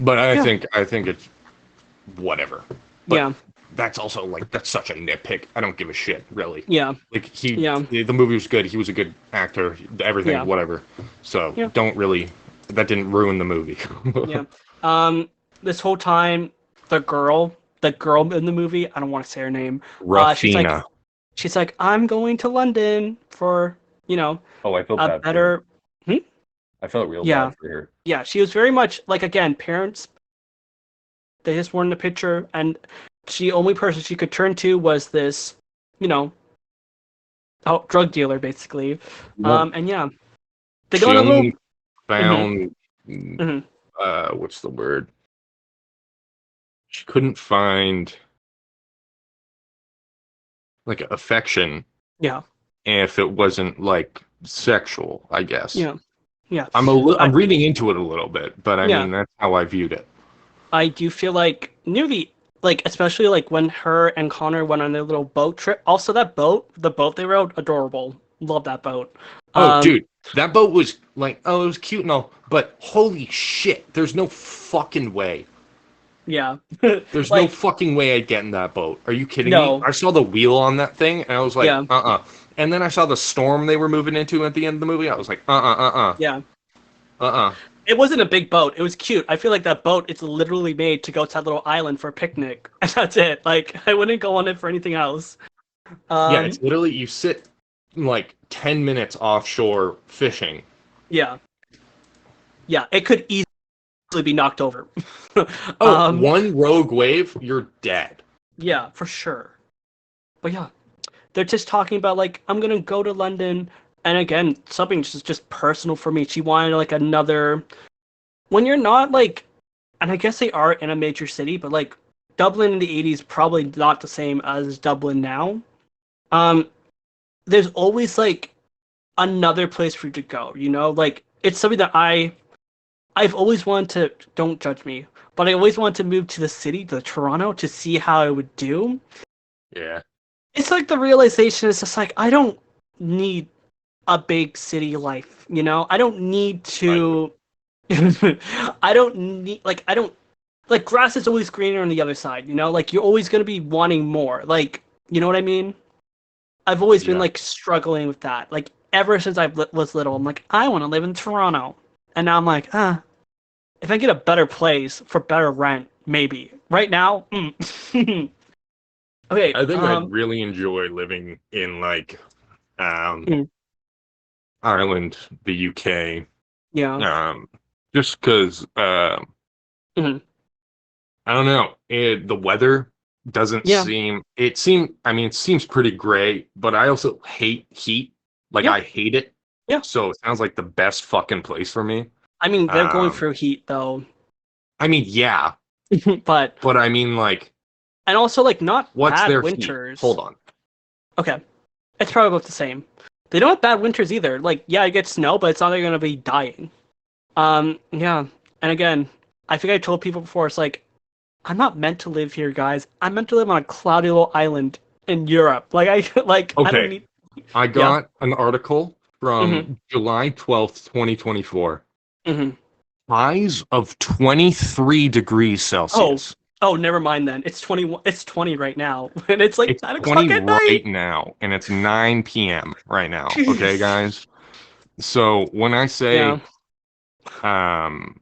A: but I
B: Yeah.
A: think it's whatever. But
B: Yeah.
A: that's also like that's such a nitpick. I don't give a shit, really.
B: Yeah.
A: Like
B: Yeah.
A: the movie was good. He was a good actor. Everything,
B: Yeah.
A: whatever. So
B: Yeah.
A: don't really. That didn't ruin the movie.
B: Yeah. This whole time, the girl in the movie, I don't want to say her name. She's like,
A: Rafina.
B: I'm going to London for, you know,
A: Oh, I felt
B: a
A: bad for her.
B: better. Hmm?
A: I felt real
B: Yeah.
A: bad for her.
B: Yeah. She was very much like, again, parents. They just weren't in the picture, and the only person she could turn to was this, you know, drug dealer basically.
A: Well,
B: And yeah, they go
A: she
B: on a little.
A: only
B: Hmm.
A: found
B: Hmm.
A: what's the word? She couldn't find like affection
B: Yeah.
A: if it wasn't like sexual, I guess.
B: Yeah. Yeah.
A: I'm reading into it a little bit, but I
B: Yeah.
A: mean that's how I viewed it.
B: I do feel like near the like especially like when her and Connor went on their little boat trip. Also, the boat they rode, adorable. Love that boat.
A: Oh,
B: Um,
A: dude, that boat was like, oh, it was cute and all, but holy shit, there's no fucking way.
B: yeah,
A: There's no
B: like
A: fucking way I'd get in that boat. Are you kidding me?
B: no,
A: I saw the wheel on that thing, and I was like,
B: yeah,
A: uh-uh. And then I saw the storm they were moving into at the end of the movie. I was like,
B: yeah.
A: uh-uh.
B: It wasn't a big boat. It was cute. I feel like that boat it's literally made to go to that little island for a picnic, and that's it. Like I wouldn't go on it for anything else.
A: Yeah, it's
B: Um,
A: literally you sit like 10 minutes offshore fishing.
B: yeah, yeah. It could easily be knocked over.
A: Oh,
B: um,
A: one rogue wave, you're dead.
B: yeah, for sure. But yeah, they're just talking about like I'm gonna go to London, and again, something just personal for me. She wanted like another. When you're not like, and I guess they are in a major city, but like Dublin in the '80s probably not the same as Dublin now. Um, there's always like another place for you to go. You know, like it's something that I've always wanted to. Don't judge me, but I always wanted to move to the city, to Toronto, to see how I would do.
A: Yeah.
B: It's like the realization is just like I don't need a big city life, you know? I don't need
A: Right.
B: to I don't need like I don't like grass is always greener on the other side, you know? Like you're always going to be wanting more. Like, you know what I mean? I've always been
A: Yeah.
B: like struggling with that. Like ever since I was little, I'm like I want to live in Toronto. And now I'm like, if I get a better place for better rent, maybe. Right now, okay,
A: I think I'd really enjoy living in like um
B: mm,
A: Ireland, the UK.
B: yeah.
A: Just because
B: Mhm.
A: I don't know. The weather doesn't
B: Yeah.
A: seem. I mean, it seems pretty gray, but I also hate heat. Like
B: Yeah.
A: I hate it.
B: Yeah.
A: So it sounds like the best fucking place for me.
B: I mean, they're going
A: Um,
B: through heat though,
A: I mean, yeah,
B: but
A: but I mean, like,
B: and also like not
A: what's
B: bad
A: their heat?
B: winters.
A: Hold on.
B: Okay, it's probably about the same. They don't have bad winters either. Like, yeah, I get snow, but it's not like you're gonna be dying. Yeah, and again, I think I told people before. It's like I'm not meant to live here, guys. I'm meant to live on a cloudy little island in Europe. Like I like I don't
A: Okay,
B: need.
A: I
B: Yeah.
A: got an article
B: Mhm.
A: from July 12th, 2024.
B: Mhm.
A: Highs of 23 degrees
B: Oh.
A: Celsius.
B: Oh, never mind then. It's 20. It's 20 right now, and it's like
A: It's
B: 9 o'clock
A: 20
B: at night.
A: right now, and it's 9 p.m. right now. Okay,
B: Jeez.
A: guys. So when I say,
B: Yeah.
A: um,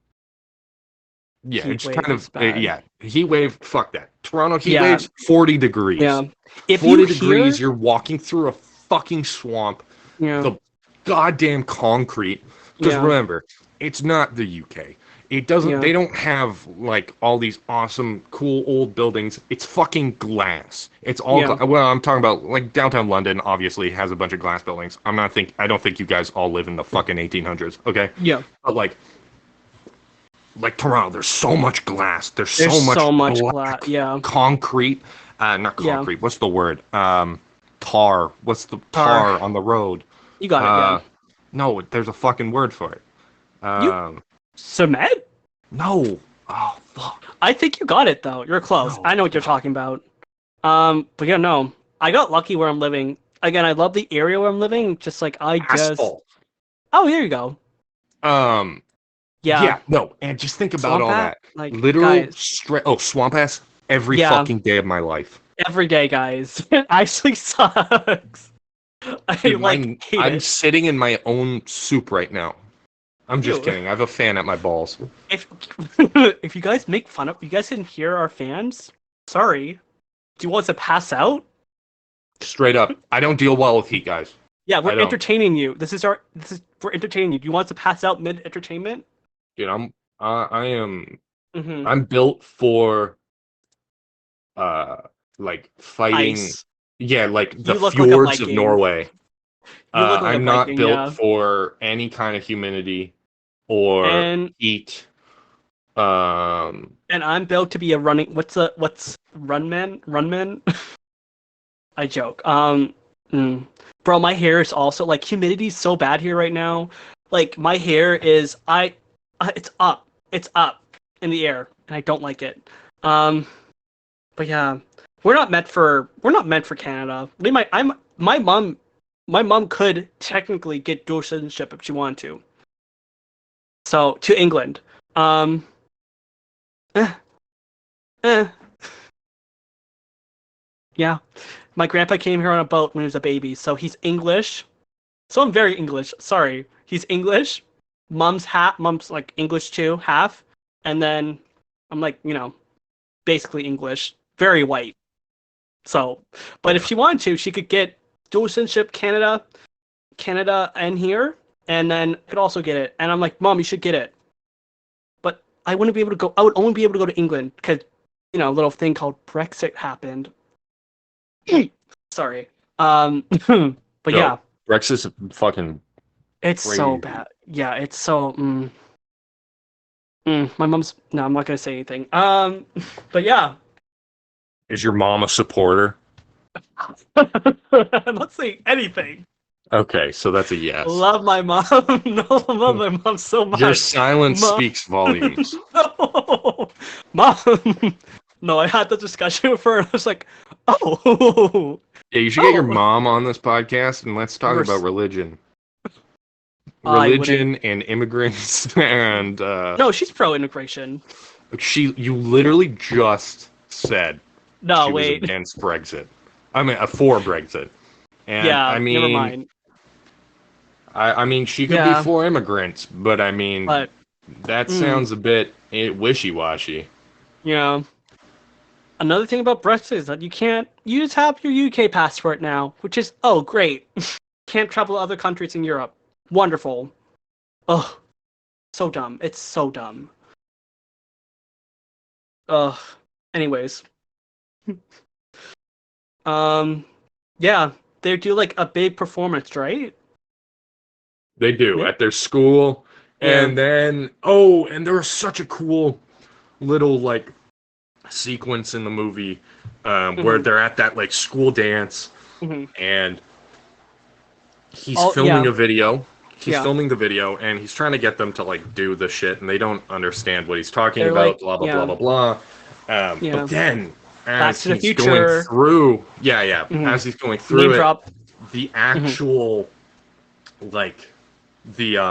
A: yeah,
B: Heat
A: it's
B: wave
A: kind of
B: is bad.
A: yeah, heat wave. Fuck that. Toronto heat
B: Yeah.
A: waves 40 degrees.
B: Yeah. If you
A: 40 degrees.
B: hear,
A: You're walking through a fucking swamp.
B: yeah,
A: The goddamn concrete. Because
B: yeah,
A: remember, it's not the UK. It doesn't.
B: yeah,
A: They don't have like all these awesome, cool old buildings. It's fucking glass. It's all.
B: yeah,
A: Well, I'm talking about like downtown London. Obviously, has a bunch of glass buildings. I'm not think. I don't think you guys all live in the fucking 1800s. Okay,
B: yeah.
A: but like Toronto, there's so much glass. There's
B: There's
A: so much
B: so much glass.
A: black
B: Yeah,
A: concrete. Not
B: yeah.
A: concrete. What's the word? Tar. What's the
B: Tar.
A: tar on the road?
B: You got it. Yeah.
A: Uh, no, there's a fucking word for it.
B: You cement?
A: No. Oh fuck.
B: I think you got it though. You're close.
A: No.
B: I know what you're talking about. But yeah, no. I got lucky where I'm living. Again, I love the area where I'm living. Just like
A: Asphalt.
B: Oh, here you go.
A: Um,
B: Yeah,
A: yeah, no, and just think about
B: swamp
A: all
B: hat.
A: that.
B: Like,
A: Literal
B: guys,
A: swamp ass every
B: yeah,
A: fucking day of my life.
B: every day, guys. It actually sucks. I
A: Dude,
B: like hate
A: I'm
B: it.
A: sitting in my own soup right now. I'm just
B: Ew.
A: kidding. I have a fan at my balls.
B: If if you guys make fun of, you guys didn't hear our fans. Sorry. Do you want us to pass out?
A: Straight up. I don't deal well with heat, guys.
B: Yeah,
A: I
B: we're
A: don't.
B: entertaining you. We're entertaining you. Do you want us to pass out mid entertainment?
A: Dude, I am
B: Mm-hmm.
A: I'm built for uh like fighting,
B: Ice.
A: yeah, like the
B: You look like a
A: fjords of
B: Viking.
A: Norway.
B: You look like a
A: I'm not
B: Viking,
A: built
B: yeah.
A: for any kind of humidity or
B: And
A: heat. Um
B: I'm built to be a running. What's runman? Runman? I joke. Bro, my hair is also like humidity's so bad here right now. Like my hair is it's up in the air, and I don't like it. Um, but yeah, we're not meant for Canada. We might. My mom could technically get dual citizenship if she wanted to. So to England. Um, eh, eh, yeah. My grandpa came here on a boat when he was a baby, so he's English. So I'm very English. Sorry, he's English. Mom's like English too, half, and then I'm like, basically English, very white. So, but if
A: yeah.
B: she wanted to, she could get dual citizenship Canada and here, and then could also get it. And I'm like, Mom, you should get it. But I wouldn't be able to go. I would only be able to go to England because, a little thing called Brexit happened. Sorry. But
A: Yo,
B: yeah,
A: Brexit's fucking
B: it's so
A: crazy.
B: bad. Yeah, it's so. My mom's. No, I'm not gonna say anything. But yeah,
A: Is your mom a supporter?
B: I'm not saying anything.
A: Okay, so that's a yes.
B: Love my mom. No, I love my mom so
A: Your
B: much.
A: silence
B: Mom,
A: speaks volumes.
B: no, mom. No, I had the discussion with her, and I was like, oh,
A: Yeah, you should get your
B: oh.
A: mom on this podcast and let's talk
B: You're.
A: about religion.
B: I wouldn't.
A: Religion and immigrants and
B: No, she's pro integration.
A: you literally just said
B: No,
A: she was
B: wait.
A: against Brexit. I mean, for Brexit. And
B: Yeah, never mind.
A: I mean, she could be
B: Yeah,
A: for immigrants, but I mean,
B: but
A: that
B: mm,
A: sounds a bit wishy-washy.
B: you know, another thing about Brexit is that you just have your UK passport now, which is, oh, great. Can't travel to other countries in Europe. Wonderful. Ugh, so dumb. It's so dumb. Ugh. Anyways, um, yeah, they do like a big performance, right?
A: They do
B: Yeah.
A: at their school,
B: Yeah.
A: and then and there was such a cool little like sequence in the movie where
B: Hmm.
A: they're at that like school dance
B: Hmm.
A: and he's
B: Oh, yeah.
A: filming a video. He's
B: Yeah.
A: filming the video and he's trying to get them to like do the shit and they don't understand what he's talking
B: They're
A: about,
B: like,
A: blah blah blah
B: yeah,
A: blah blah.
B: yeah.
A: But then
B: Back
A: as
B: to the
A: he's going
B: Future.
A: through, yeah,
B: Hmm.
A: as he's going
B: Name
A: through it,
B: drop.
A: the
B: Hmm.
A: actual like the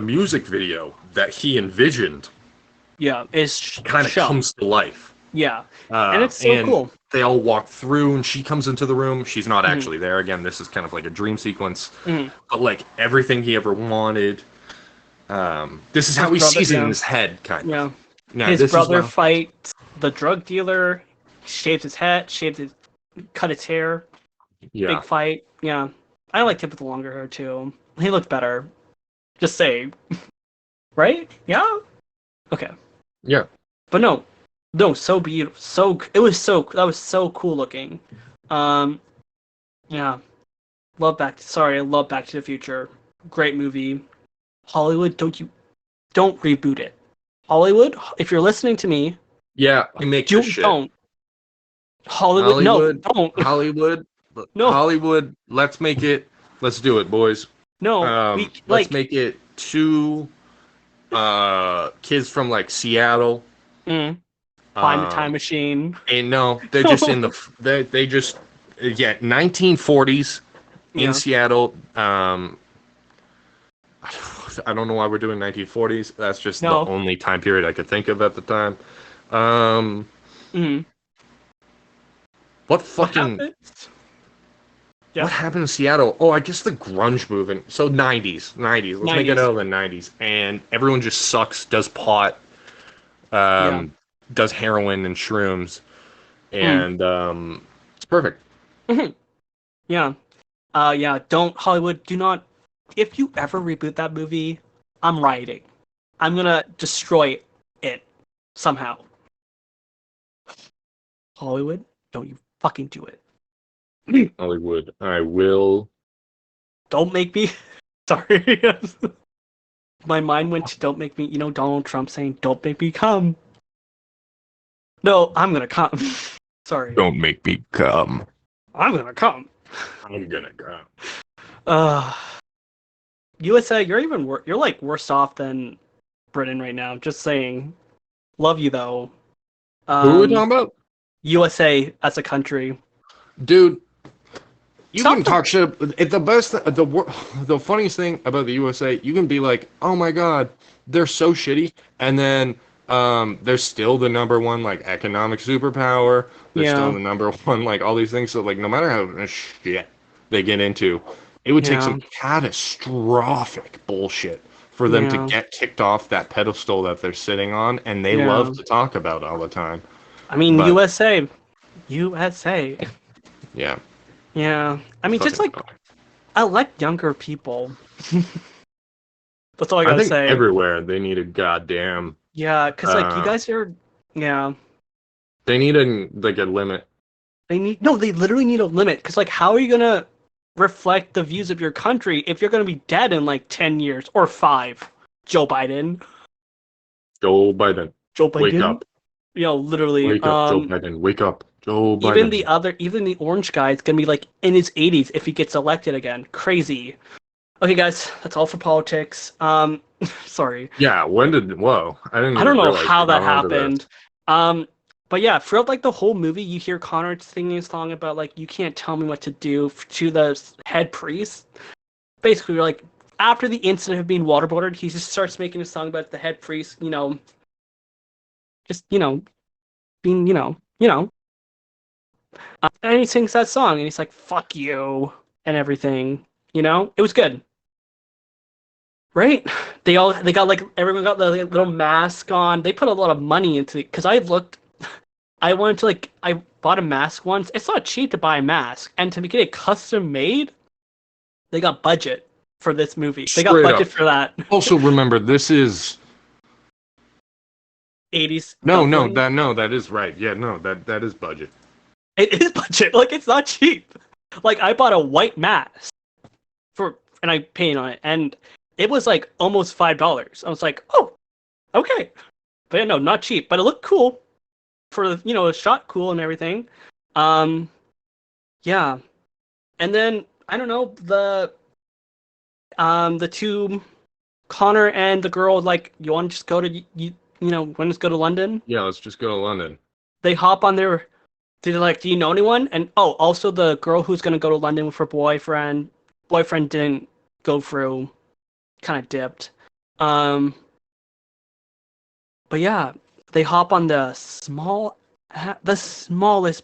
A: music video that he envisioned
B: Yeah, is
A: kind of
B: shown.
A: comes to life.
B: Yeah, and it's so
A: And
B: cool.
A: they all walk through, and she comes into the room. She's not
B: Hmm.
A: actually there. Again, this is kind of like a dream sequence,
B: Hmm.
A: but like everything he ever wanted. This is
B: His
A: how he
B: brother,
A: sees it in
B: yeah,
A: his head, kind of.
B: yeah.
A: Now,
B: His
A: this is
B: brother
A: well,
B: fights the drug dealer, shaves his head, cut his hair.
A: yeah,
B: Big fight. Yeah, I liked him with the longer hair too. He looked better. Just saying, right? Yeah. Okay,
A: yeah,
B: but no, so beautiful. It was that was so cool looking. Um, yeah. I love Back to the Future. Great movie. Hollywood, don't reboot it. Hollywood, if you're listening to me,
A: yeah. I make this shit.
B: don't. Hollywood, no,
A: Hollywood,
B: don't.
A: Hollywood,
B: No,
A: Hollywood. Let's make it. Let's do it, boys.
B: no. We
A: Let's
B: like
A: make it two kids from like Seattle
B: mm, Find the time machine.
A: And no, they're just in the they just 1940s in
B: Yeah.
A: Seattle. I don't know why we're doing 1940s. That's just the
B: No.
A: only time period I could think of at the time. Um,
B: Mm.
A: what
B: What
A: fucking
B: happened?
A: what
B: Yeah.
A: happened in Seattle? Oh, I guess the grunge movement. So 90s. Let's make it
B: 90s.
A: out of the 90s, and everyone just sucks, does pot,
B: Yeah.
A: does heroin and shrooms,
B: Mm.
A: and it's perfect.
B: Mhm. Yeah. Yeah. Don't Hollywood. Do not. If you ever reboot that movie, I'm rioting. I'm gonna destroy it somehow. Hollywood, don't you fucking do it.
A: Hollywood, I will.
B: Don't make me. Sorry. My mind went to don't make me, Donald Trump saying, don't make me come. No, I'm gonna come. Sorry.
A: Don't make me come.
B: I'm gonna come.
A: I'm gonna go.
B: Uh, USA, you're like worse off than Britain right now. Just saying. Love you though.
A: Who are we talking about?
B: USA as a country.
A: Dude, you
B: Stop
A: can talk shit. The funniest thing about the USA, you can be like, oh my god, they're so shitty, and then they're still the number one like economic superpower. They're still
B: Yeah.
A: the number one like all these things. So like no matter how much shit they get into, it would take
B: Yeah.
A: some catastrophic bullshit for them to
B: Yeah.
A: get kicked off that pedestal that they're sitting on, and they
B: Yeah.
A: love to talk about all the time.
B: I mean,
A: But
B: USA. USA.
A: yeah,
B: Yeah. I mean, just
A: fucking.
B: like, I like younger people. That's all I
A: I
B: gotta
A: think
B: say.
A: everywhere they need a goddamn.
B: Yeah, because, like, you
A: Uh,
B: guys are. Yeah.
A: they need a limit.
B: They literally need a limit. Because, like, how are you gonna reflect the views of your country if you're gonna be dead in, like, 10 years or 5? Joe Biden.
A: Joe Biden,
B: Joe
A: wake
B: Biden?
A: up,
B: Literally.
A: wake up, Joe Biden, wake up, Joe
B: Even
A: Biden.
B: the orange guy is gonna be, like, in his 80s if he gets elected again. Crazy. Okay, guys, that's all for politics. Sorry.
A: Yeah, whoa, I didn't
B: I don't
A: even
B: know
A: realize
B: how
A: we
B: that
A: got onto this.
B: happened. But yeah, throughout like the whole movie, you hear Connor singing a song about like you can't tell me what to do to the head priest. Basically, like after the incident of being waterboarded, he just starts making a song about the head priest. Just being and he sings that song, and he's like "fuck you" and everything. It was good. Right? They got like everyone got the like, little mask on. They put a lot of money into it because I wanted to like I bought a mask once. It's not cheap to buy a mask, and to get it custom made, they got budget for this movie. They got
A: Straight
B: budget
A: up.
B: for that.
A: Also, remember this is
B: 80s
A: no,
B: Dublin.
A: that is right. Yeah, no, that is budget.
B: It is budget. Like it's not cheap. Like I bought a white mask and I painted on it, and it was like almost $5. I was like, oh, okay, but yeah, no, not cheap, but it looked cool for a shot cool and everything. Yeah, and then I don't know the two Connor and the girl like you want to just go to want to just go to London.
A: Yeah, let's just go to London.
B: They hop on their. They're like, do you know anyone? And oh, also the girl who's gonna go to London with her boyfriend didn't go through, kind of dipped. But yeah, they hop on the smallest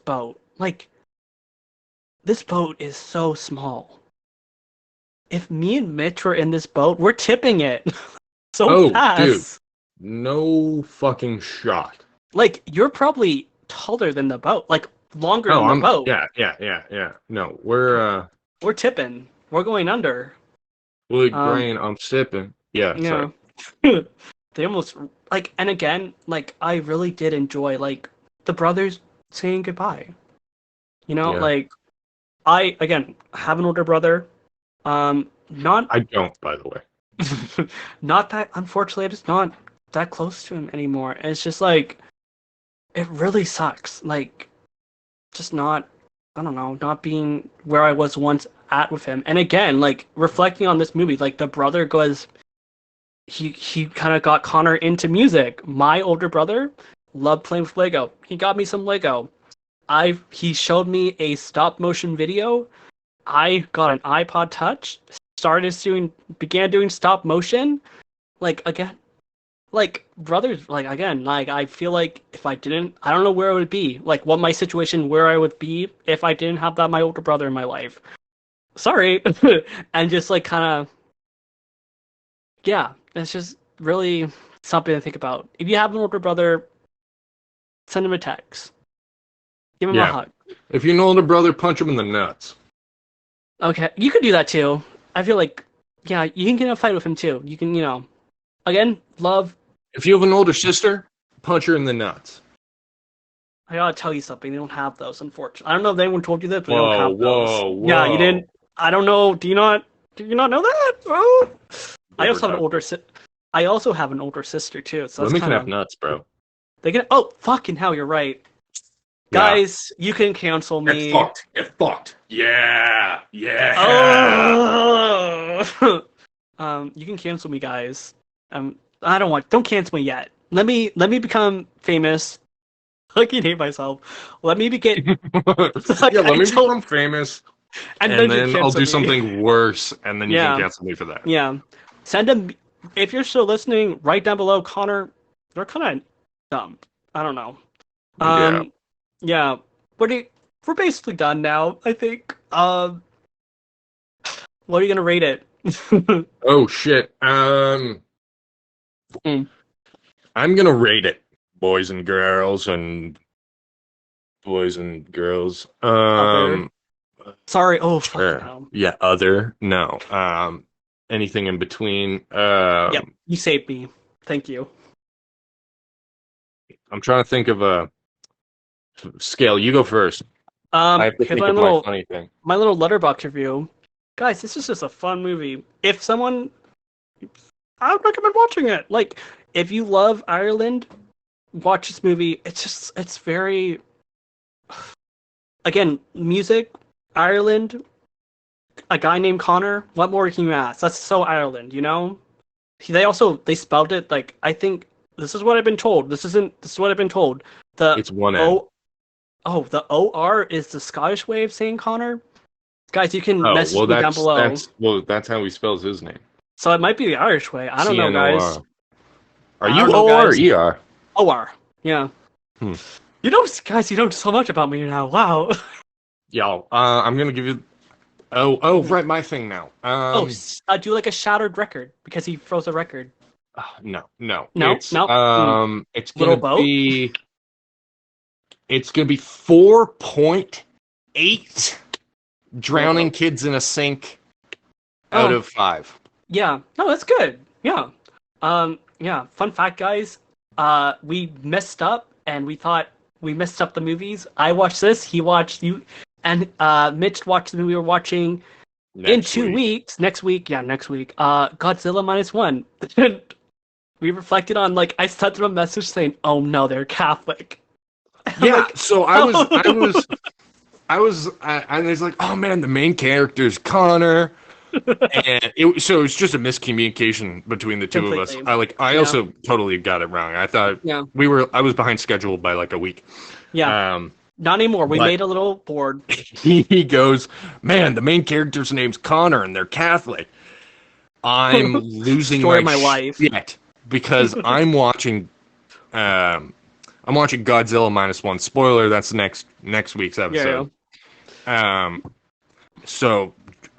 B: boat. Like, this boat is so small. If me and Mitch were in this boat, we're tipping it so fast.
A: Dude, no fucking shot.
B: Like, you're probably taller than the boat, like longer than the boat.
A: Yeah. No, we're
B: tipping. We're going under.
A: Willie Brain, I'm sipping. Yeah, sorry.
B: They almost like, and again, like I really did enjoy like the brothers saying goodbye.
A: Yeah.
B: Like I again have an older brother. Not
A: I don't, by the way.
B: not that unfortunately I'm just not that close to him anymore. And it's just like it really sucks. Like just not I don't know, not being where I was once at with him. And again, like reflecting on this movie, like the brother goes he kind of got Connor into music. My older brother Love playing with Lego. He got me some Lego. He showed me a stop motion video. I got an iPod Touch. Began doing stop motion. Like again, like brothers. Like again, like I feel like if I didn't, I don't know where I would be. Like what my situation, where I would be if I didn't have my older brother in my life. Sorry, and just like kind of, yeah, it's just really something to think about. If you have an older brother, send him a text. Give him a hug.
A: If you're an older brother, punch him in the nuts.
B: Okay, you could do that too. I feel like, yeah, you can get in a fight with him too. You can, again, love.
A: If you have an older sister, punch her in the nuts.
B: I gotta tell you something. They don't have those, unfortunately. I don't know if anyone told you that, but they don't have those.
A: Whoa.
B: Yeah, you didn't. I don't know. Do you not know that? Oh. I also have an older sister too. So
A: women can have nuts, bro.
B: They can. Oh, fucking hell! You're right. Yeah. Guys, you can cancel me.
A: Get fucked. Yeah.
B: Oh. You can cancel me, guys. Don't cancel me yet. Let me become famous. I can hate myself. Let me get.
A: Let me become famous. And then I'll do something worse, and then you can cancel me for that.
B: Yeah. Send them. If you're still listening, write down below, Connor. They're kind of dumb. I don't know. Yeah. We're basically done now, I think. What are you gonna rate it?
A: Oh shit. I'm gonna rate it, boys and girls.
B: Sorry. Oh,
A: sure.
B: No.
A: Yeah. Other. No. Anything in between.
B: Yep. You saved me. Thank you.
A: I'm trying to think of a scale. You go first. I have to think of my funny thing.
B: My little Letterboxd review. Guys, this is just a fun movie. I would recommend watching it. Like, if you love Ireland, watch this movie. It's very, again, music, Ireland, a guy named Connor. What more can you ask? That's so Ireland, They spelled it like, I think, this is what I've been told. This is what I've been told.
A: It's one N.
B: The OR is the Scottish way of saying Connor. Guys, you can message me down below.
A: That's how he spells his name.
B: So it might be the Irish way. I don't know, guys.
A: Are you OR or ER?
B: OR, yeah. Guys, you know so much about me now. Wow.
A: Yo, I'm gonna give you. Right, my thing now.
B: Do like a shattered record because he froze a record.
A: No.
B: It's
A: gonna be 4.8 drowning kids in a sink out of 5.
B: Yeah. No, that's good. Yeah. Yeah. Fun fact, guys. We messed up and we thought we messed up the movies. I watched this. He watched you, and Mitch watched the movie we were watching next week. Godzilla -1. We reflected on, like, I sent them a message saying, "Oh no, they're Catholic."
A: Yeah. So I was, and it's like, oh man, the main character's Connor, and it's just a miscommunication between the two of us. I also totally got it wrong. I thought I was behind schedule by like a week.
B: Yeah. Not anymore. We made a little board.
A: He goes, man, the main character's name's Connor, and they're Catholic. I'm losing my
B: life
A: shit because I'm watching Godzilla -1. Spoiler, that's next week's episode. Yeah. So,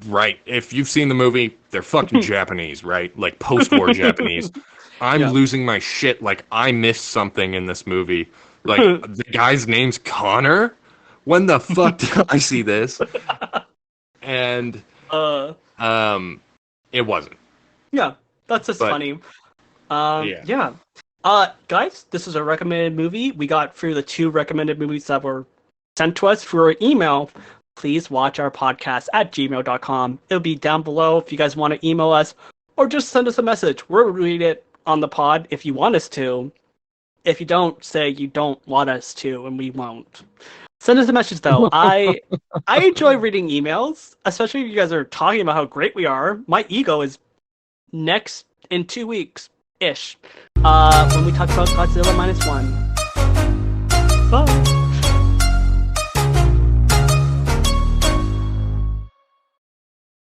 A: right, if you've seen the movie, they're fucking Japanese, right? Like post-war Japanese. I'm losing my shit. Like, I missed something in this movie. Like, the guy's name's Connor? When the fuck did I see this? And it wasn't.
B: Yeah, that's just funny. Yeah. Guys, this is a recommended movie. We got through the 2 recommended movies that were sent to us through our email. Please watch our podcast at gmail.com. It'll be down below if you guys want to email us or just send us a message. We'll read it on the pod if you want us to. If you don't, say you don't want us to, and we won't. Send us a message, though. I enjoy reading emails, especially if you guys are talking about how great we are. My ego is next in 2 weeks-ish when we talk about Godzilla -1.